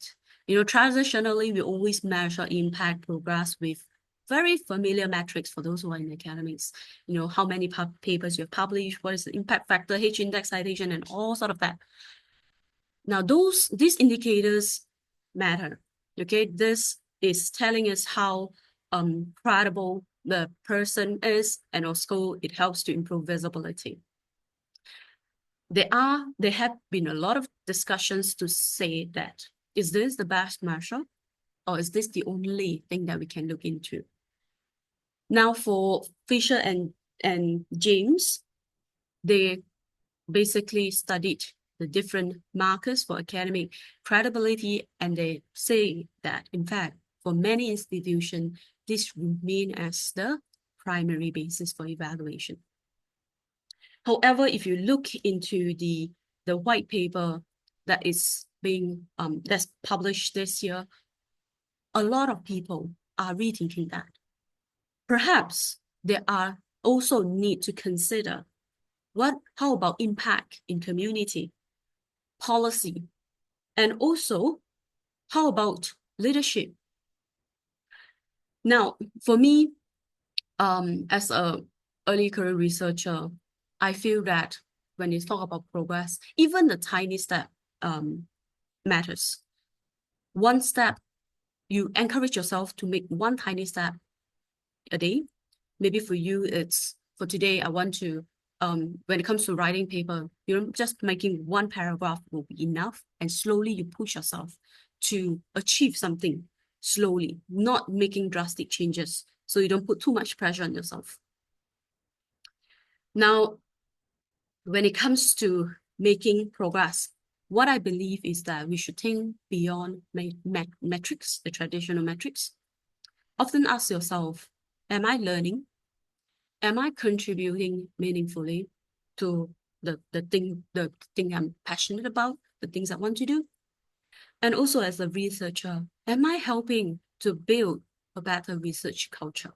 You know, traditionally, we always measure impact progress with very familiar metrics for those who are in academics. You know, how many papers you have published, what is the impact factor, H-index citation, and all sort of that. Now, these indicators matter. Okay, this is telling us how credible the person is, and also it helps to improve visibility. There have been a lot of discussions to say that, is this the best measure, or is this the only thing that we can look into? Now, for Fisher and James, they basically studied the different markers for academic credibility, and they say that, in fact, for many institutions, this remain as the primary basis for evaluation. However, if you look into the white paper that is being that's published this year, a lot of people are rethinking that. Perhaps there are also need to consider how about impact in community, policy, and also how about leadership? Now, for me, as a early career researcher, I feel that when you talk about progress, even the tiny step matters. One step, you encourage yourself to make one tiny step a day. Maybe for you, it's for today, I want to, when it comes to writing paper, just making one paragraph will be enough. And slowly you push yourself to achieve something slowly, not making drastic changes, so you don't put too much pressure on yourself. Now, when it comes to making progress, what I believe is that we should think beyond metrics, the traditional metrics. Often ask yourself, am I learning? Am I contributing meaningfully to the thing I'm passionate about, the things I want to do? And also as a researcher, am I helping to build a better research culture?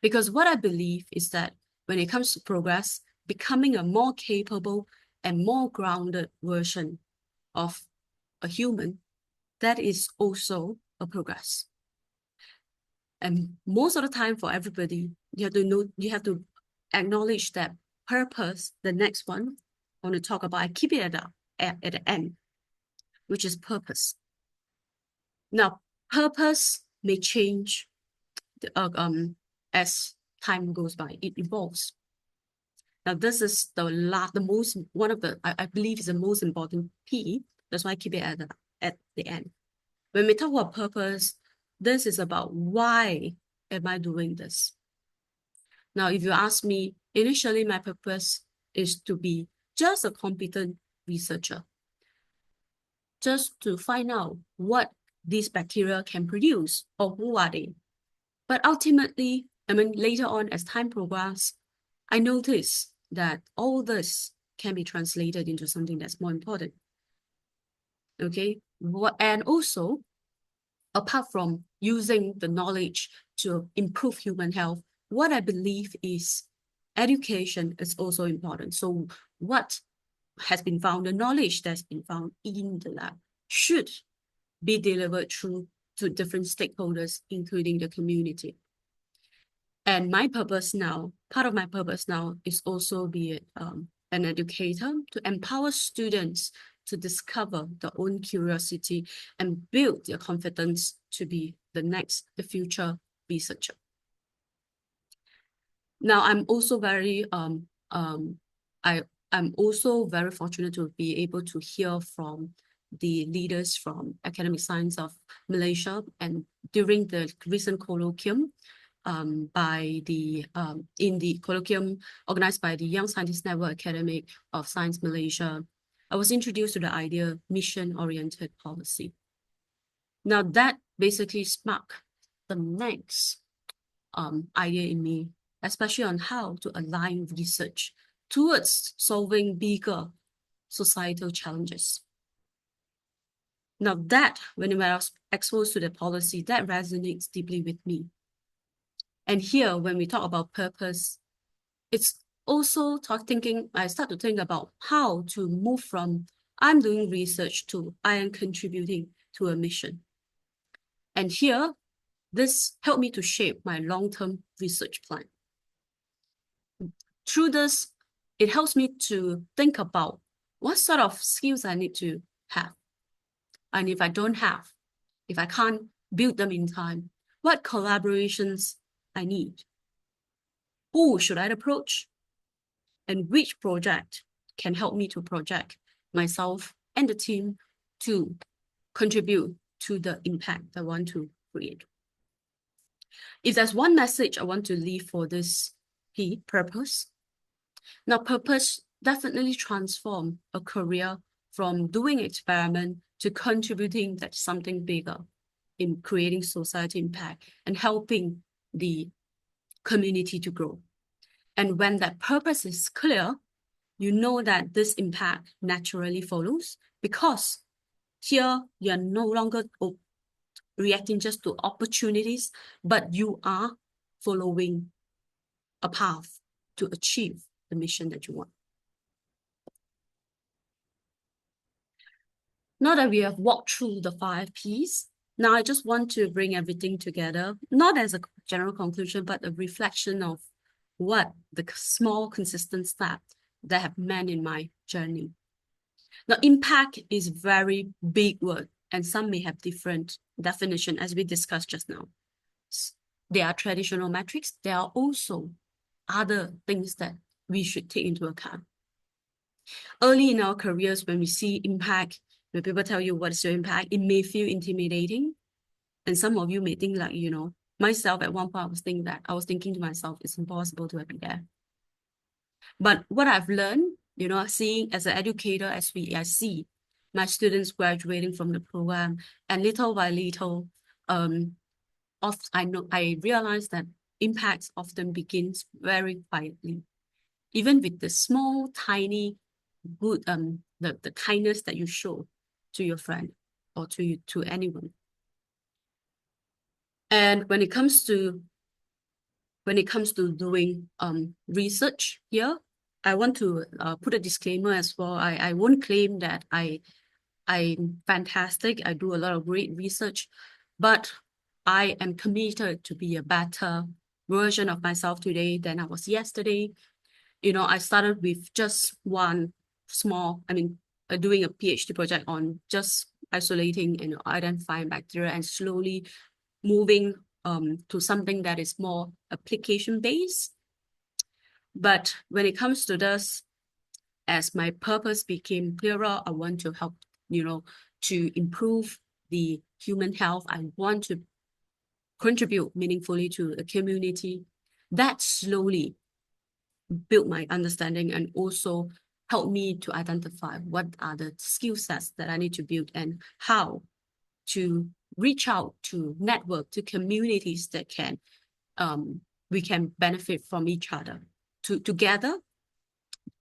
Because what I believe is that when it comes to progress, becoming a more capable and more grounded version of a human, that is also a progress. And most of the time for everybody, you have to acknowledge that purpose, the next one I want to talk about, I keep it at the end, which is purpose. Now, purpose may change as time goes by, it evolves. Now, this is I believe is the most important P. That's why I keep it at the end. When we talk about purpose, this is about why am I doing this? Now, if you ask me, initially my purpose is to be just a competent researcher, just to find out what these bacteria can produce or who are they. But ultimately, later on as time progresses, I notice that all this can be translated into something that's more important. Okay, and also, apart from using the knowledge to improve human health, what I believe is education is also important. So what has been found, the knowledge that's been found in the lab should be delivered through to different stakeholders, including the community. And my purpose now, part of my purpose now is also be an educator to empower students to discover their own curiosity and build their confidence to be the future researcher. Now, I'm also very I'm also very fortunate to be able to hear from the leaders from academic science of Malaysia, and during the recent colloquium in the colloquium organized by the Young Scientist Network Academic of Science Malaysia, I was introduced to the idea mission-oriented policy. Now that basically sparked the next idea in me, especially on how to align research towards solving bigger societal challenges. Now that, when I was exposed to the policy, that resonates deeply with me. And here, when we talk about purpose, it's also I start to think about how to move from I'm doing research to I am contributing to a mission. And here, this helped me to shape my long-term research plan. Through this, it helps me to think about what sort of skills I need to have. And if I can't build them in time, what collaborations I need? Who should I approach? And which project can help me to project myself and the team to contribute to the impact I want to create. If there's one message I want to leave for this purpose, now purpose definitely transform a career from doing experiment to contributing to something bigger in creating society impact and helping the community to grow. And when that purpose is clear, you know that this impact naturally follows, because here you're no longer reacting just to opportunities, but you are following a path to achieve the mission that you want. Now that we have walked through the 5 Ps, now I just want to bring everything together, not as a general conclusion, but a reflection of what the small consistent steps that have meant in my journey. Now, impact is a very big word, and some may have different definition, as we discussed just now. There are traditional metrics. There are also other things that we should take into account. Early in our careers, when we see impact, when people tell you what is your impact, it may feel intimidating. And some of you may think like, myself at one point, I was thinking to myself, it's impossible to be there. But what I've learned, seeing as an educator, I see my students graduating from the program, and little by little, I realize that impact often begins very quietly. Even with the small, tiny, good, the kindness that you show to your friend or to anyone. And when it comes to doing research here, I want to put a disclaimer as well. I won't claim that I'm fantastic. I do a lot of great research, but I am committed to be a better version of myself today than I was yesterday. I started with just one doing a PhD project on just isolating and identifying bacteria, and slowly moving to something that is more application-based. But when it comes to this, as my purpose became clearer, I want to help, to improve the human health. I want to contribute meaningfully to the community. That slowly built my understanding and also helped me to identify what are the skill sets that I need to build and how to reach out to network, to communities that we can benefit from each other. Together,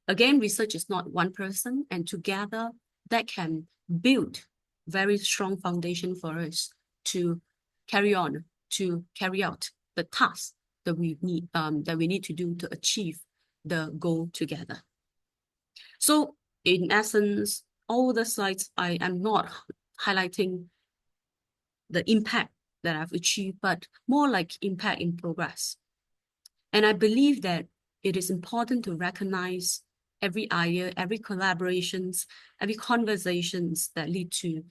again, research is not one person, and together that can build very strong foundation for us to carry out the tasks that we need to do to achieve the goal together. So in essence, all the slides, I am not highlighting the impact that I've achieved, but more like impact in progress. And I believe that it is important to recognize every idea, every collaborations, every conversations that lead to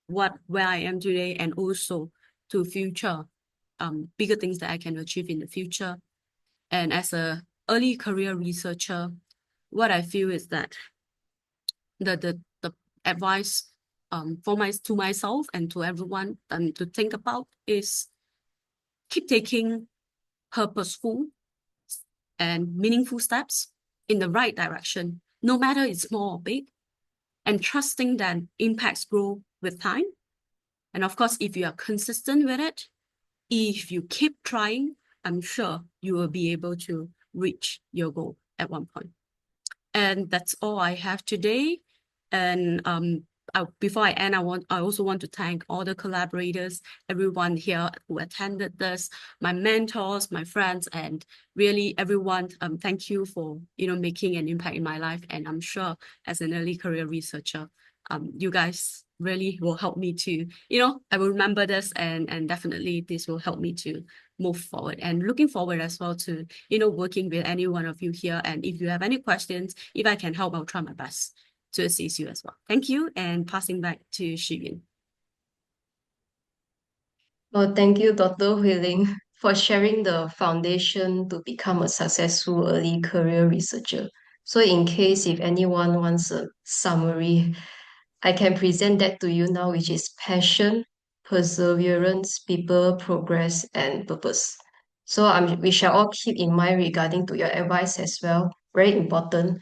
where I am today, and also to future bigger things that I can achieve in the future. And as a early career researcher, what I feel is that the advice to myself and to everyone to think about is keep taking purposeful and meaningful steps in the right direction, no matter it's small or big, and trusting that impacts grow with time. And of course, if you are consistent with it, if you keep trying, I'm sure you will be able to reach your goal at one point. And that's all I have today. And before I end, I also want to thank all the collaborators, everyone here who attended this, my mentors, my friends, and really everyone. Thank you for making an impact in my life. And I'm sure as an early career researcher, you guys really will help me to, I will remember this, and definitely this will help me to move forward, and looking forward as well to, working with any one of you here. And if you have any questions, if I can help, I'll try my best to assist you as well. Thank you, and passing back to Shiyun. Well, thank you, Dr. Hui, for sharing the foundation to become a successful early career researcher. So in case if anyone wants a summary, I can present that to you now, which is passion, perseverance, people, progress, and purpose. So we shall all keep in mind regarding to your advice as well. Very important,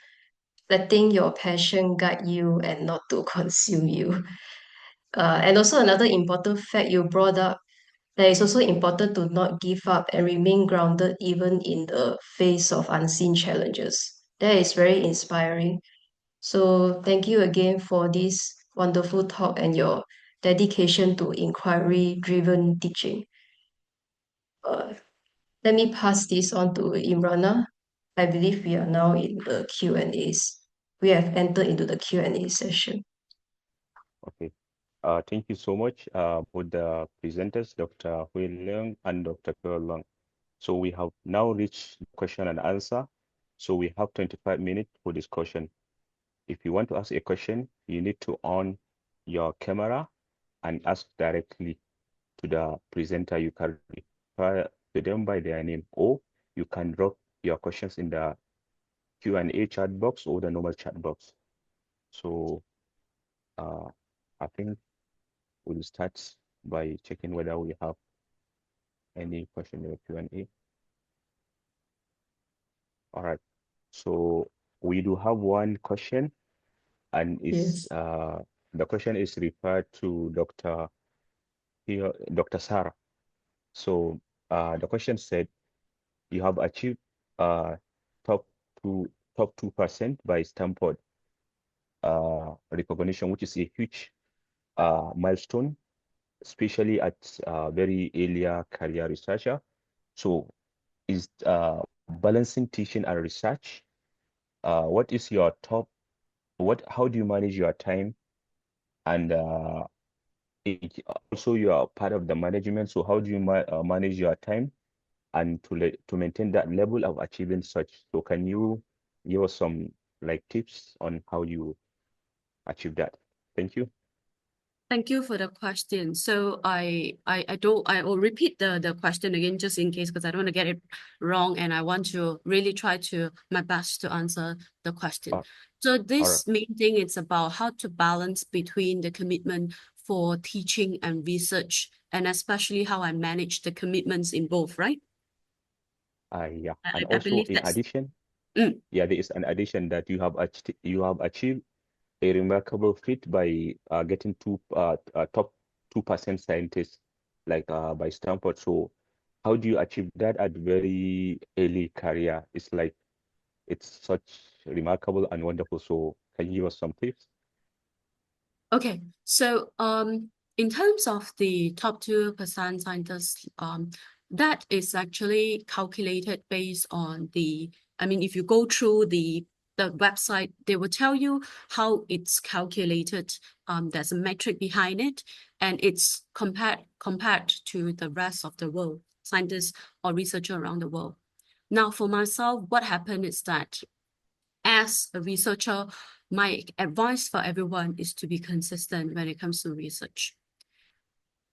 letting your passion guide you and not to consume you. And also another important fact you brought up, that it's also important to not give up and remain grounded even in the face of unseen challenges. That is very inspiring. So thank you again for this wonderful talk and your dedication to inquiry-driven teaching. Uh, Let me pass this on to Imrana. I believe we are now in the Q&As. We have entered into the Q&A session. Okay. Thank you so much with the presenters, Dr. Hui Leong and Dr. Leong. So we have now reached question and answer. So we have 25 minutes for discussion. If you want to ask a question, you need to on your camera and ask directly to the presenter. You can refer to them by their name, or you can drop your questions in the Q&A chat box or the normal chat box. So I think we'll start by checking whether we have any question in the Q&A. All right. So we do have one question, and Yes. the question is referred to Dr. Sarah. So the question said, you have achieved top 2% by Stanford recognition, which is a huge milestone, especially at very earlier career researcher. So is balancing teaching and research. What is your how do you manage your time? And also you are part of the management. So how do you manage your time and to maintain that level of achieving such? So can you give us some tips on how you achieve that? Thank you. Thank you for the question. So I will repeat the question again just in case, because I don't want to get it wrong, and I want to really try to my best to answer the question. So this main thing is about how to balance between the commitment for teaching and research, and especially how I manage the commitments in both, right? Yeah, and I also believe in that's addition, yeah, there is an addition that you have achieved a remarkable feat by getting top 2% scientists by Stanford. So how do you achieve that at very early career? It's such remarkable and wonderful. So can you give us some tips? Okay, so in terms of the top 2% scientists, that is actually calculated based on if you go through the website, they will tell you how it's calculated. There's a metric behind it, and it's compared to the rest of the world, scientists or researchers around the world. Now, for myself, what happened is that as a researcher, my advice for everyone is to be consistent when it comes to research.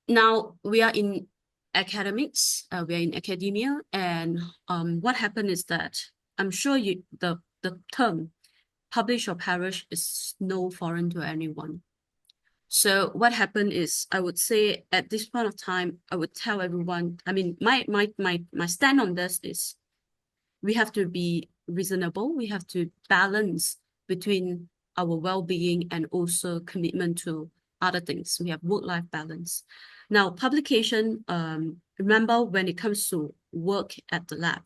Now, we are in academics, we are in academia, and what happened is that I'm sure the term publish or perish is no foreign to anyone. So what happened is, I would say at this point of time, I would tell everyone, my stand on this is we have to be reasonable. We have to balance between our well-being and also commitment to other things. We have work-life balance. Now, publication, remember when it comes to work at the lab,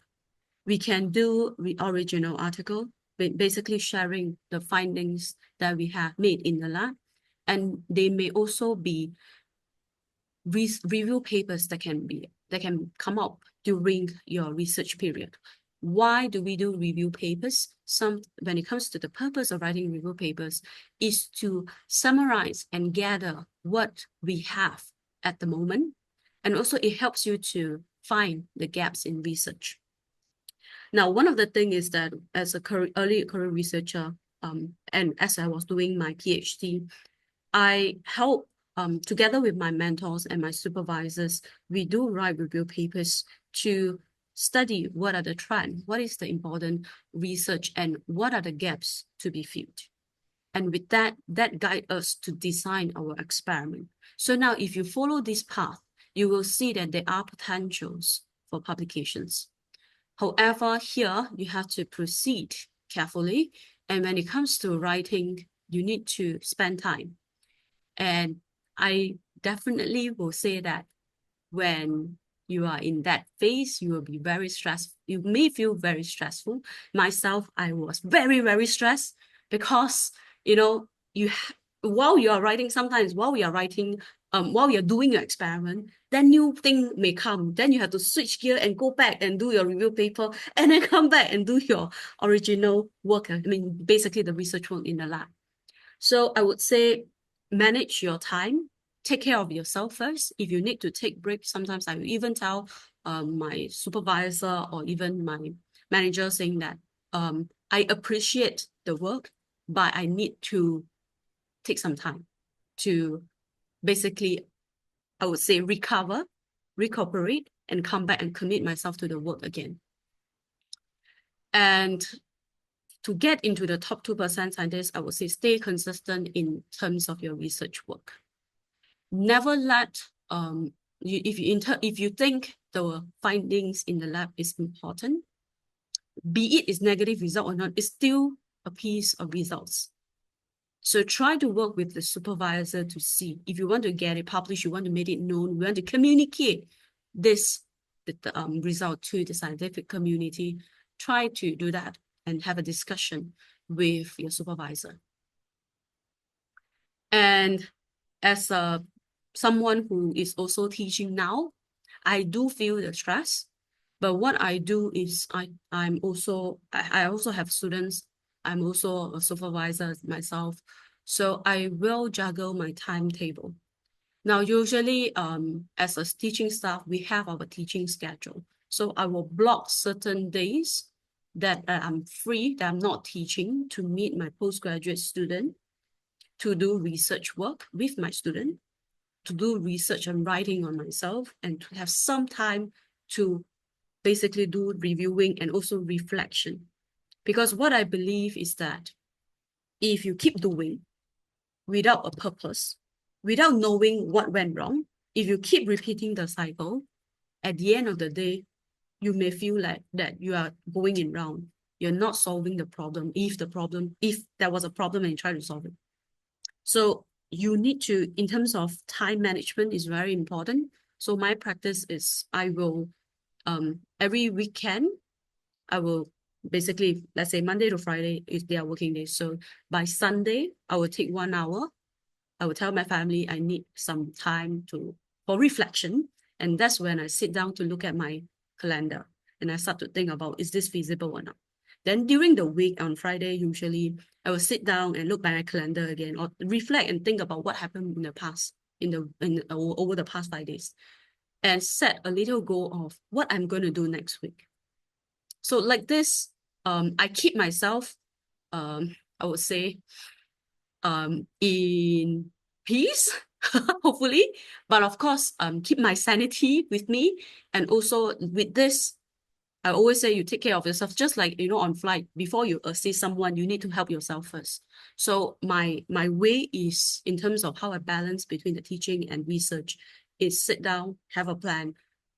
we can do original article, basically sharing the findings that we have made in the lab. And they may also be review papers that can come up during your research period. Why do we do review papers? When it comes to the purpose of writing review papers is to summarize and gather what we have at the moment. And also it helps you to find the gaps in research. Now, one of the things is that as a early career researcher, and as I was doing my PhD, I help together with my mentors and my supervisors, we do write review papers to study what are the trends, what is the important research, and what are the gaps to be filled. And with that guides us to design our experiment. So now if you follow this path, you will see that there are potentials for publications. However, here you have to proceed carefully. And when it comes to writing, you need to spend time. And I definitely will say that when you are in that phase, you will be very stressed. You may feel very stressful. Myself, I was very, very stressed because, you know, while you are writing, sometimes while we are writing, while you're doing your experiment, then new thing may come. Then you have to switch gear and go back and do your review paper and then come back and do your original work. I mean, basically the research work in the lab. So I would say manage your time, take care of yourself first. If you need to take breaks, sometimes I will even tell my supervisor or even my manager saying that I appreciate the work, but I need to take some time to basically, I would say, recuperate, and come back and commit myself to the work again. And to get into the top 2% scientists, I would say stay consistent in terms of your research work. Never let, if you think the findings in the lab is important, be it is negative result or not, it's still a piece of results. So try to work with the supervisor to see if you want to get it published, you want to make it known, you want to communicate this result to the scientific community, try to do that and have a discussion with your supervisor. And as someone who is also teaching now, I do feel the stress. But what I do is I also have students. I'm also a supervisor myself. So I will juggle my timetable. Now, usually as a teaching staff, we have our teaching schedule. So I will block certain days that I'm free, that I'm not teaching, to meet my postgraduate student, to do research work with my student, to do research and writing on myself, and to have some time to basically do reviewing and also reflection. Because what I believe is that if you keep doing without a purpose, without knowing what went wrong, if you keep repeating the cycle, at the end of the day, you may feel like that you are going in round. You're not solving the problem if there was a problem and you try to solve it. So you need to, in terms of time management, is very important. So my practice is I will, every weekend, I will basically, let's say Monday to Friday is their working day. So by Sunday, I will take 1 hour. I will tell my family I need some time for reflection. And that's when I sit down to look at my calendar and I start to think about, is this feasible or not? Then during the week on Friday, usually I will sit down and look at my calendar again or reflect and think about what happened in the past, over the past 5 days, and set a little goal of what I'm going to do next week. So like this, I keep myself, I would say, in peace, hopefully, but of course, keep my sanity with me. And also with this, I always say you take care of yourself, just like, on flight, before you assist someone, you need to help yourself first. So my way is, in terms of how I balance between the teaching and research, is sit down, have a plan,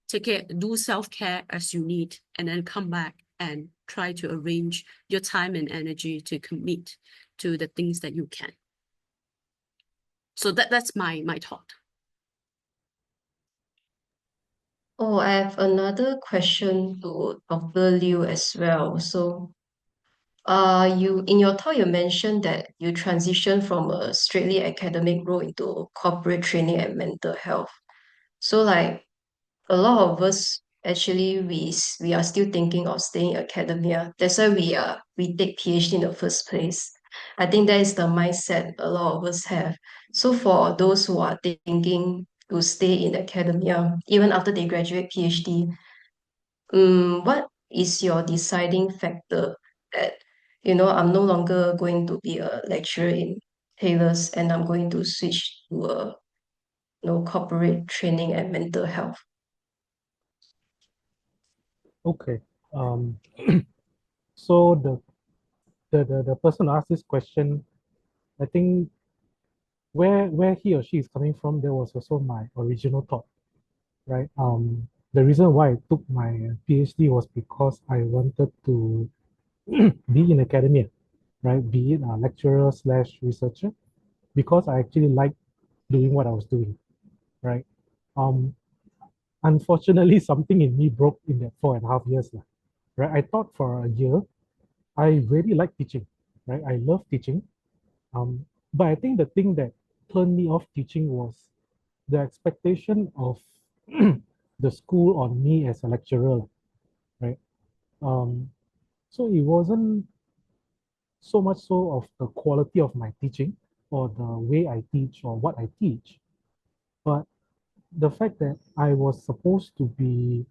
take care, do self-care as you need, and then come back and try to arrange your time and energy to commit to the things that you can. So that's my thought. Oh, I have another question to Dr. Liew as well. So You in your talk you mentioned that you transitioned from a strictly academic role into corporate training and mental health. So like a lot of us actually we are still thinking of staying in academia. That's why we take PhD in the first place. I think that is the mindset a lot of us have. So for those who are thinking to stay in academia, even after they graduate PhD, what is your deciding factor that, I'm no longer going to be a lecturer in Taylor's and I'm going to switch to a corporate training and mental health? Okay. Um, so the person who asked this question, I think where he or she is coming from, there was also my original thought, right? The reason why I took my PhD was because I wanted to be in academia, right? Be it a lecturer slash researcher, because I actually like doing what I was doing, right? Um, Unfortunately, something in me broke in that 4.5 years, right? I thought for a year, I really like teaching, right? I love teaching. Um, but I think the thing that turned me off teaching was the expectation of the school on me as a lecturer, right? Um, so it wasn't so much so of the quality of my teaching or the way I teach or what I teach, but the fact that I was supposed to be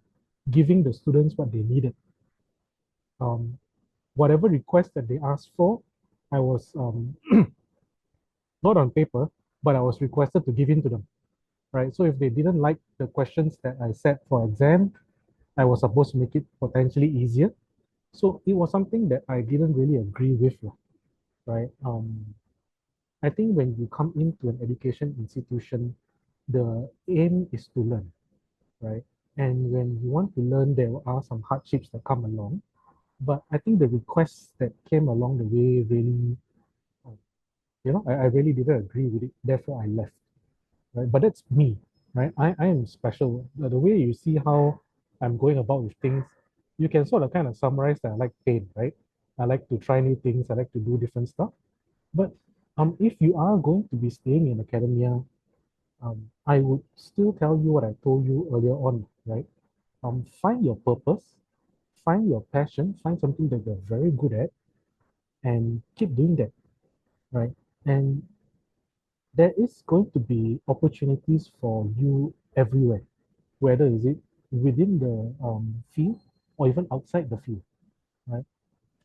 giving the students what they needed. Um, Whatever request that they asked for, I was not on paper, but I was requested to give in to them, right? So if they didn't like the questions that I set for exam, I was supposed to make it potentially easier. So it was something that I didn't really agree with, right? I think when you come into an education institution, the aim is to learn, right? And when you want to learn, there are some hardships that come along. But I think the requests that came along the way really, I really didn't agree with it. Therefore, I left, right? But that's me, right? I am special. The way you see how I'm going about with things, you can sort of kind of summarize that I like pain, right? I like to try new things. I like to do different stuff. But if you are going to be staying in academia, I would still tell you what I told you earlier on, right? Find your purpose, find your passion, find something that you're very good at, and keep doing that, right? And there is going to be opportunities for you everywhere, whether is it within the field or even outside the field, right?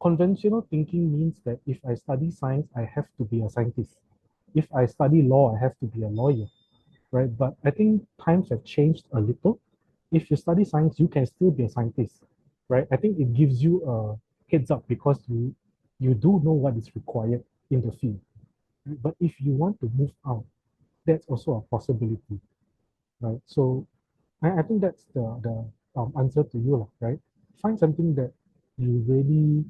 Conventional thinking means that if I study science, I have to be a scientist. If I study law, I have to be a lawyer, right? But I think times have changed a little. If you study science, you can still be a scientist, right? I think it gives you a heads up because you do know what is required in the field. But if you want to move out, that's also a possibility, right? So I think that's the answer to you, right? Find something that you really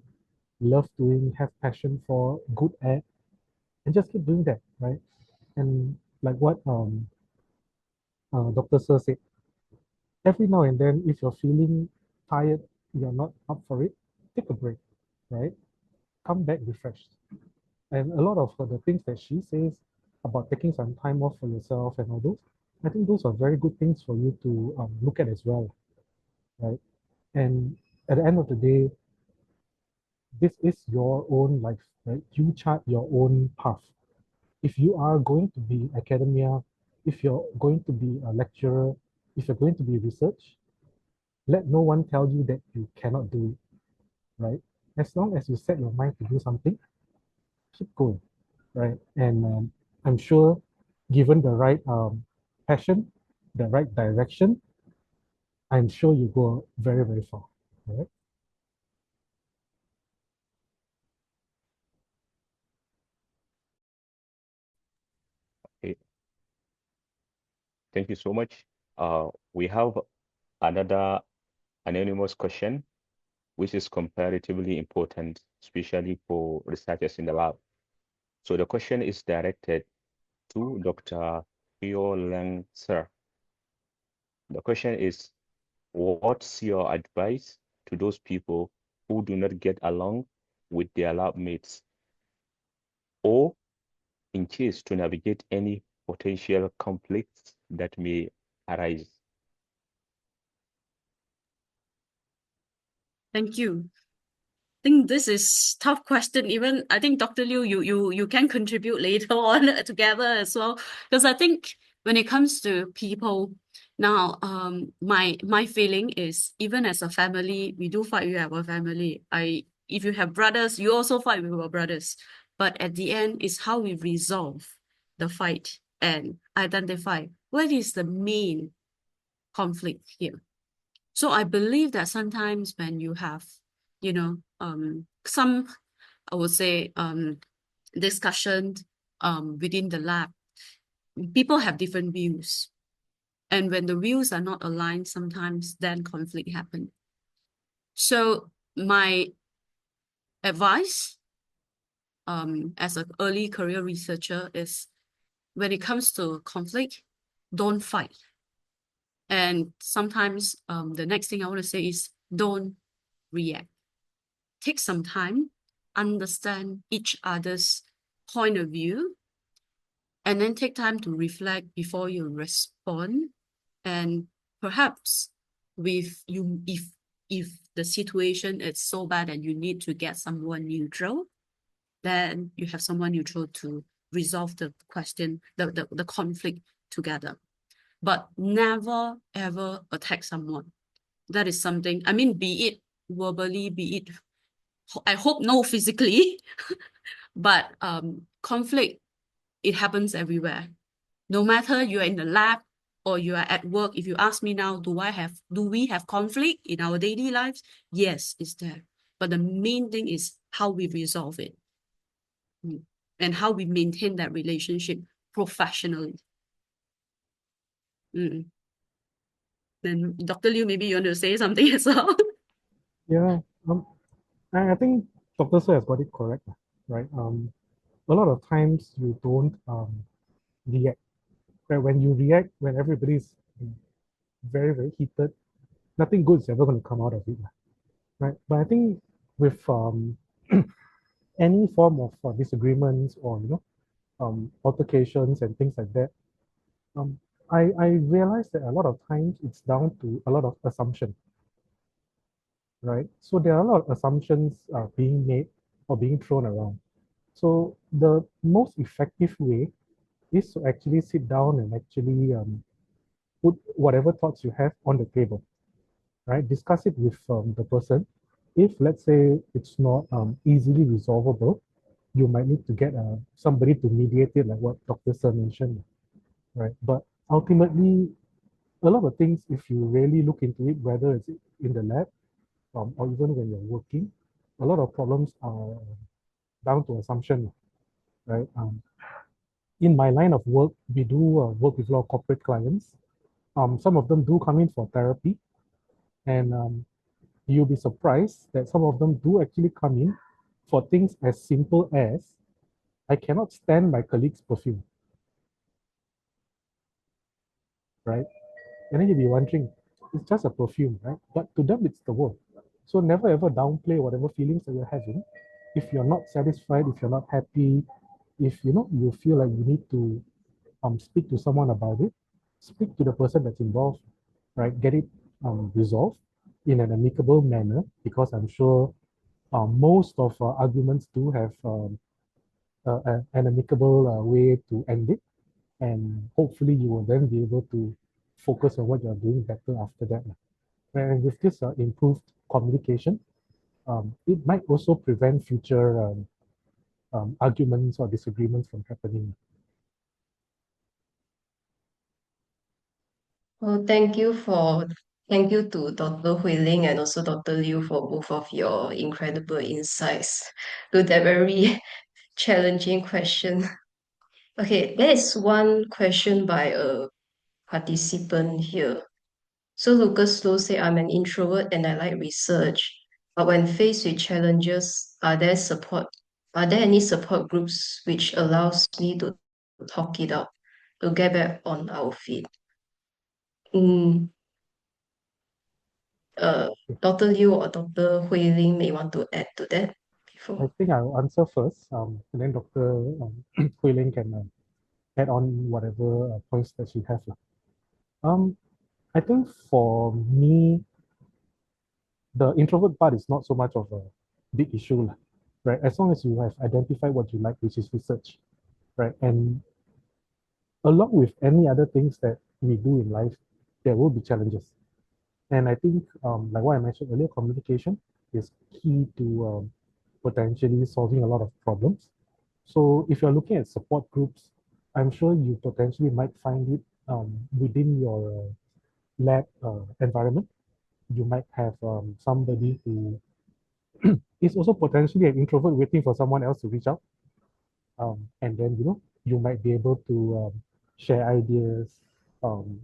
love doing, have passion for, good at, and just keep doing that, right? And like what Dr. Sir said, every now and then, if you're feeling tired, you're not up for it, take a break, right? Come back refreshed. And a lot of the things that she says about taking some time off for yourself and all those, I think those are very good things for you to look at as well, right? And at the end of the day, this is your own life, right? You chart your own path. If you are going to be academia, if you're going to be a lecturer, if you're going to be research, let no one tell you that you cannot do it, right? As long as you set your mind to do something, keep going, right? And I'm sure given the right passion, the right direction, I'm sure you go very, very far, right? Okay, thank you so much. We have another anonymous question, which is comparatively important, especially for researchers in the lab. So the question is directed to Dr. Leng, sir. The question is, what's your advice to those people who do not get along with their lab mates, or in case to navigate any potential conflicts that may arise? Thank you. I think this is tough question. Even I think Dr. Liew, you can contribute later on together as well. Because I think when it comes to people now, my feeling is even as a family, we do fight with our family. If you have brothers, you also fight with your brothers. But at the end, is how we resolve the fight and identify what is the main conflict here. So I believe that sometimes when you have, some, I would say, discussion within the lab, people have different views. And when the views are not aligned, sometimes then conflict happen. So my advice as an early career researcher is when it comes to conflict, don't fight. And sometimes the next thing I want to say is don't react. Take some time, understand each other's point of view, and then take time to reflect before you respond. And perhaps if the situation is so bad and you need to get someone neutral, then you have someone neutral to resolve the question, the conflict together. But never ever attack someone. That is something, I mean, be it verbally, be it, I hope no physically, but conflict, it happens everywhere. No matter you're in the lab or you are at work, if you ask me now, do we have conflict in our daily lives? Yes, it's there. But the main thing is how we resolve it and how we maintain that relationship professionally. Then Dr. Liew, maybe you want to say something as well? Yeah, I think Dr. Sir has got it correct, right? A lot of times you don't react. Right? When you react, when everybody's very, very heated, nothing good is ever going to come out of it, right? But I think with any form of disagreements or altercations and things like that, I realize that a lot of times it's down to a lot of assumption, right? So there are a lot of assumptions being made or being thrown around. So the most effective way is to actually sit down and actually put whatever thoughts you have on the table, right? Discuss it with the person. If, let's say, it's not easily resolvable, you might need to get somebody to mediate it, like what Dr. Sir mentioned, right? But ultimately, a lot of things, if you really look into it, whether it's in the lab or even when you're working, a lot of problems are down to assumption, right? In my line of work, we do work with a lot of corporate clients. Some of them do come in for therapy, and you'll be surprised that some of them do actually come in for things as simple as, I cannot stand my colleague's perfume, right? And then you'll be wondering, it's just a perfume, right? But to them, it's the world. So never ever downplay whatever feelings that you're having. If you're not satisfied, if you're not happy, if you feel like you need to speak to someone about it, speak to the person that's involved, right? Get it resolved in an amicable manner, because I'm sure most of arguments do have an amicable way to end it, and hopefully you will then be able to focus on what you're doing better after that. And with this improved communication, it might also prevent future arguments or disagreements from happening. Well, thank you to Dr. Hui Ling and also Dr. Liew for both of your incredible insights to that very challenging question. Okay, there is one question by a participant here. So Lucas Low said, I'm an introvert and I like research, but when faced with challenges, are there any support groups which allows me to talk it out, to get back on our feet? Mm, uh, Dr. Liu or Dr. Hui Ling may want to add to that I think I'll answer first, and then Dr. Hui Leng can add on whatever points that she has. I think for me, the introvert part is not so much of a big issue, lah, right? As long as you have identified what you like, which is research, right? And along with any other things that we do in life, there will be challenges. And I think, like what I mentioned earlier, communication is key to potentially solving a lot of problems. So if you're looking at support groups, I'm sure you potentially might find it within your lab environment. You might have somebody who is also potentially an introvert waiting for someone else to reach out. And then, you might be able to share ideas, um,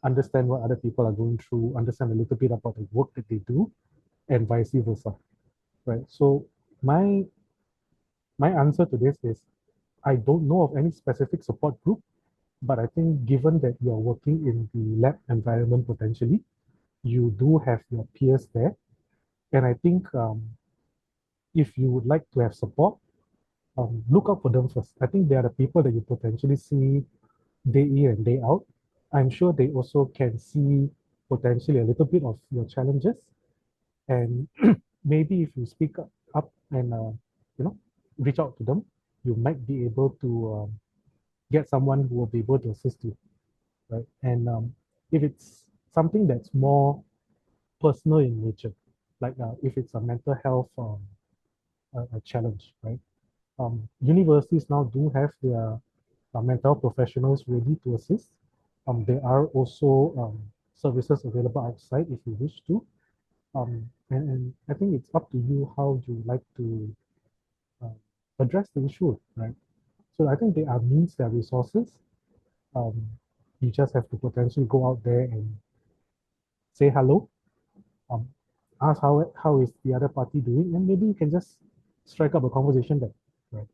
understand what other people are going through, understand a little bit about the work that they do, and vice versa, right? So my answer to this is, I don't know of any specific support group, but I think given that you're working in the lab environment potentially, you do have your peers there. And I think if you would like to have support, look out for them first. I think they are the people that you potentially see day in and day out. I'm sure they also can see potentially a little bit of your challenges. And maybe if you speak up and reach out to them, you might be able to get someone who will be able to assist you, right? And if it's something that's more personal in nature, like if it's a mental health a challenge, right? Universities now do have their mental professionals ready to assist. There are also services available outside if you wish to. And I think it's up to you how you like to address the issue, right? So I think there are means, there are resources. You just have to potentially go out there and say hello, um, ask how is the other party doing, and maybe you can just strike up a conversation there, right?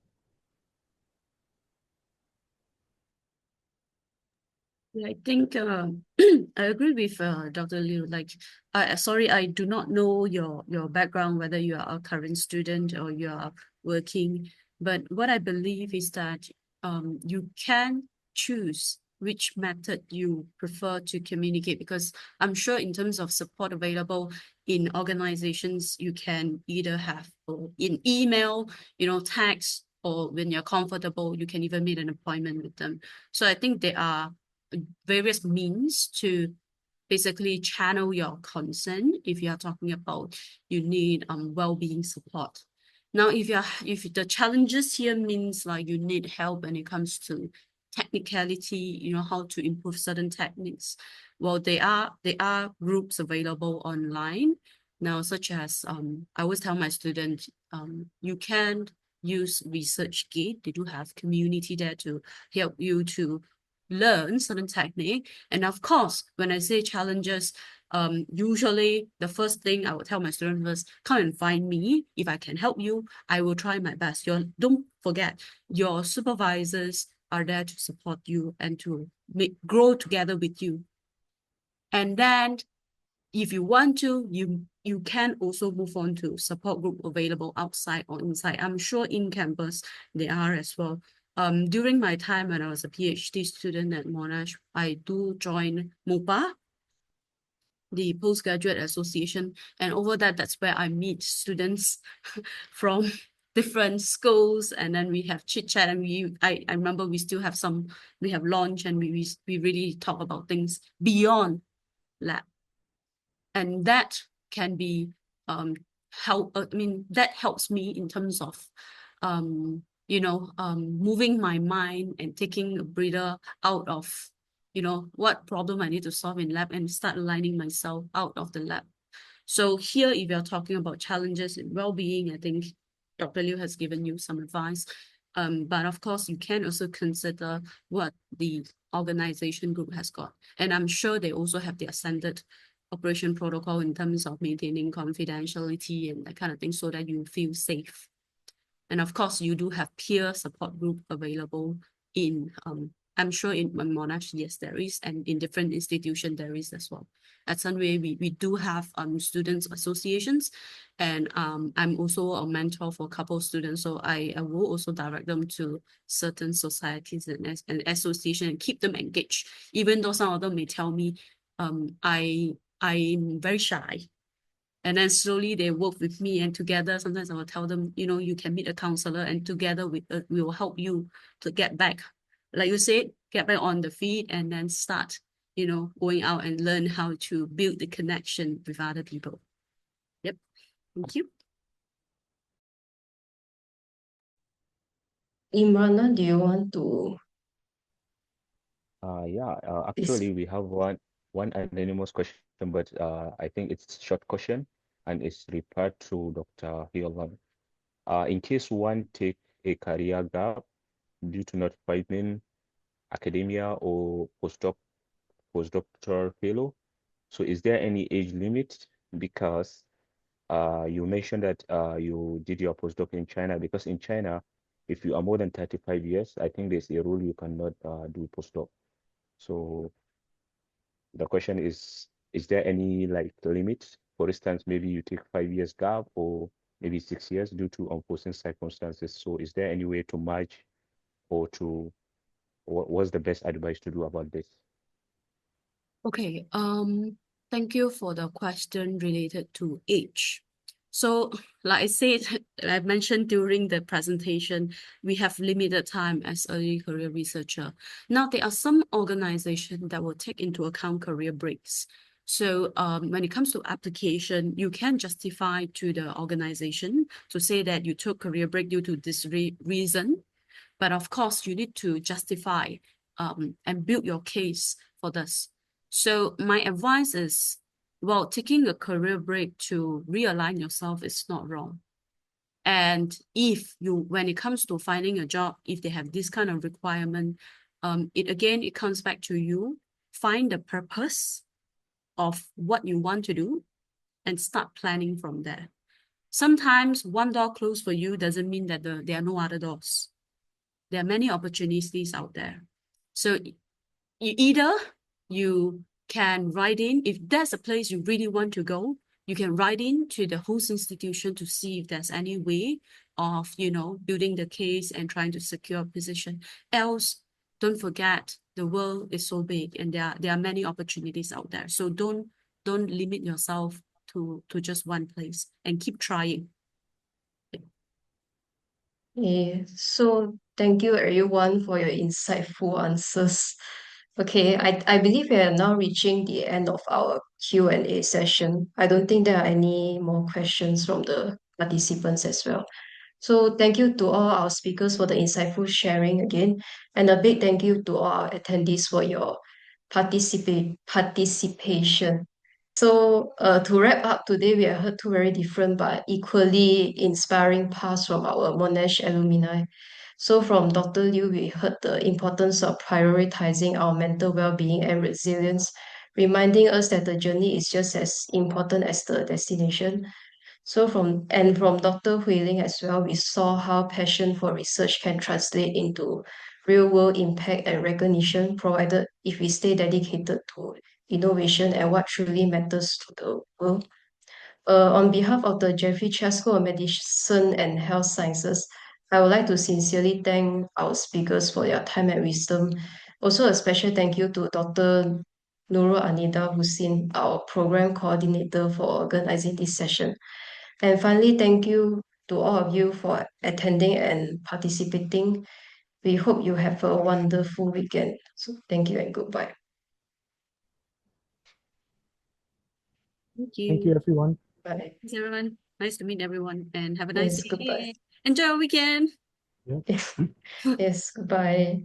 I think I agree with Dr. Liew. Like, sorry, I do not know your background, whether you are a current student or you are working. But what I believe is that you can choose which method you prefer to communicate, because I'm sure in terms of support available in organizations, you can either have in email, text, or when you're comfortable, you can even make an appointment with them. So I think there are various means to basically channel your concern if you are talking about you need well-being support. Now, if the challenges here means like you need help when it comes to technicality, how to improve certain techniques, well, there are groups available online now, such as I always tell my students, you can use ResearchGate. They do have community there to help you to learn certain technique. And of course, when I say challenges, usually the first thing I would tell my students was, come and find me. If I can help you, I will try my best. Don't forget, your supervisors are there to support you and to grow together with you. And then if you want to, you can also move on to support group available outside or inside. I'm sure in campus they are as well. During my time when I was a PhD student at Monash, I do join MOPA, the Postgraduate Association, and over that's where I meet students from different schools, and then we have chit chat, and I remember we have lunch, and we really talk about things beyond lab, and that can be that helps me in terms of moving my mind and taking a breather out of what problem I need to solve in lab and start aligning myself out of the lab. So here, if you're talking about challenges in well-being, I think Dr. Liew has given you some advice. But of course, you can also consider what the organization group has got. And I'm sure they also have their standard operation protocol in terms of maintaining confidentiality and that kind of thing so that you feel safe. And of course, you do have peer support group available in I'm sure in Monash, yes, there is, and in different institutions there is as well. At Sunway, we do have students associations, and I'm also a mentor for a couple of students, so I will also direct them to certain societies and association and keep them engaged, even though some of them may tell me I'm very shy. And then slowly they work with me, and together, sometimes I will tell them, you know, you can meet a counselor, and together we will help you to get back, like you said, get back on the feet, and then start, you know, going out and learn how to build the connection with other people. Yep. Thank you. Imrana, do you want to Yeah, this? actually we have one anonymous question, but I think it's a short question and it's referred to Dr. Leong. In case one take a career gap due to not finding academia or postdoctoral fellow, so is there any age limit? Because you mentioned that you did your postdoc in China, because in China, if you are more than 35 years, I think there's a rule you cannot do postdoc. So the question is there any like limit? For instance, maybe you take 5 years gap or maybe 6 years due to unforeseen circumstances. So is there any way to merge or to what's the best advice to do about this? Okay, thank you for the question related to age. So, like I said, I mentioned during the presentation, we have limited time as early career researcher. Now, there are some organizations that will take into account career breaks. So, when it comes to application, you can justify to the organization to say that you took career break due to this reason. But of course, you need to justify and build your case for this. So my advice is, well, taking a career break to realign yourself is not wrong. And if you, when it comes to finding a job, if they have this kind of requirement, it comes back to you. Find the purpose of what you want to do and start planning from there. Sometimes one door closed for you doesn't mean that there are no other doors. There are many opportunities out there. So either you can write in, if that's a place you really want to go, you can write in to the host institution to see if there's any way of, you know, building the case and trying to secure a position. Else, don't forget, the world is so big and there are many opportunities out there. So don't limit yourself to just one place and keep trying. So thank you everyone for your insightful answers. Okay, I believe we are now reaching the end of our Q&A session. I don't think there are any more questions from the participants as well. So thank you to all our speakers for the insightful sharing again, and a big thank you to all our attendees for your participation. So to wrap up today, we have heard two very different but equally inspiring paths from our Monash alumni. So from Dr. Liew, we heard the importance of prioritizing our mental well-being and resilience, reminding us that the journey is just as important as the destination. So from Dr. Hui as well, we saw how passion for research can translate into real-world impact and recognition, provided if we stay dedicated to innovation and what truly matters to the world. On behalf of the Jeffrey Cheah School of Medicine and Health Sciences, I would like to sincerely thank our speakers for their time and wisdom. Also, a special thank you to Dr. Nurul Anida Hussein, our program coordinator, for organizing this session. And finally, thank you to all of you for attending and participating. We hope you have a wonderful weekend. So thank you and goodbye. Thank Thank you, you. everyone. Bye. Thanks, everyone. Nice to meet everyone and have a nice Yes, goodbye. day. Enjoy your weekend. Yeah. Yes, goodbye.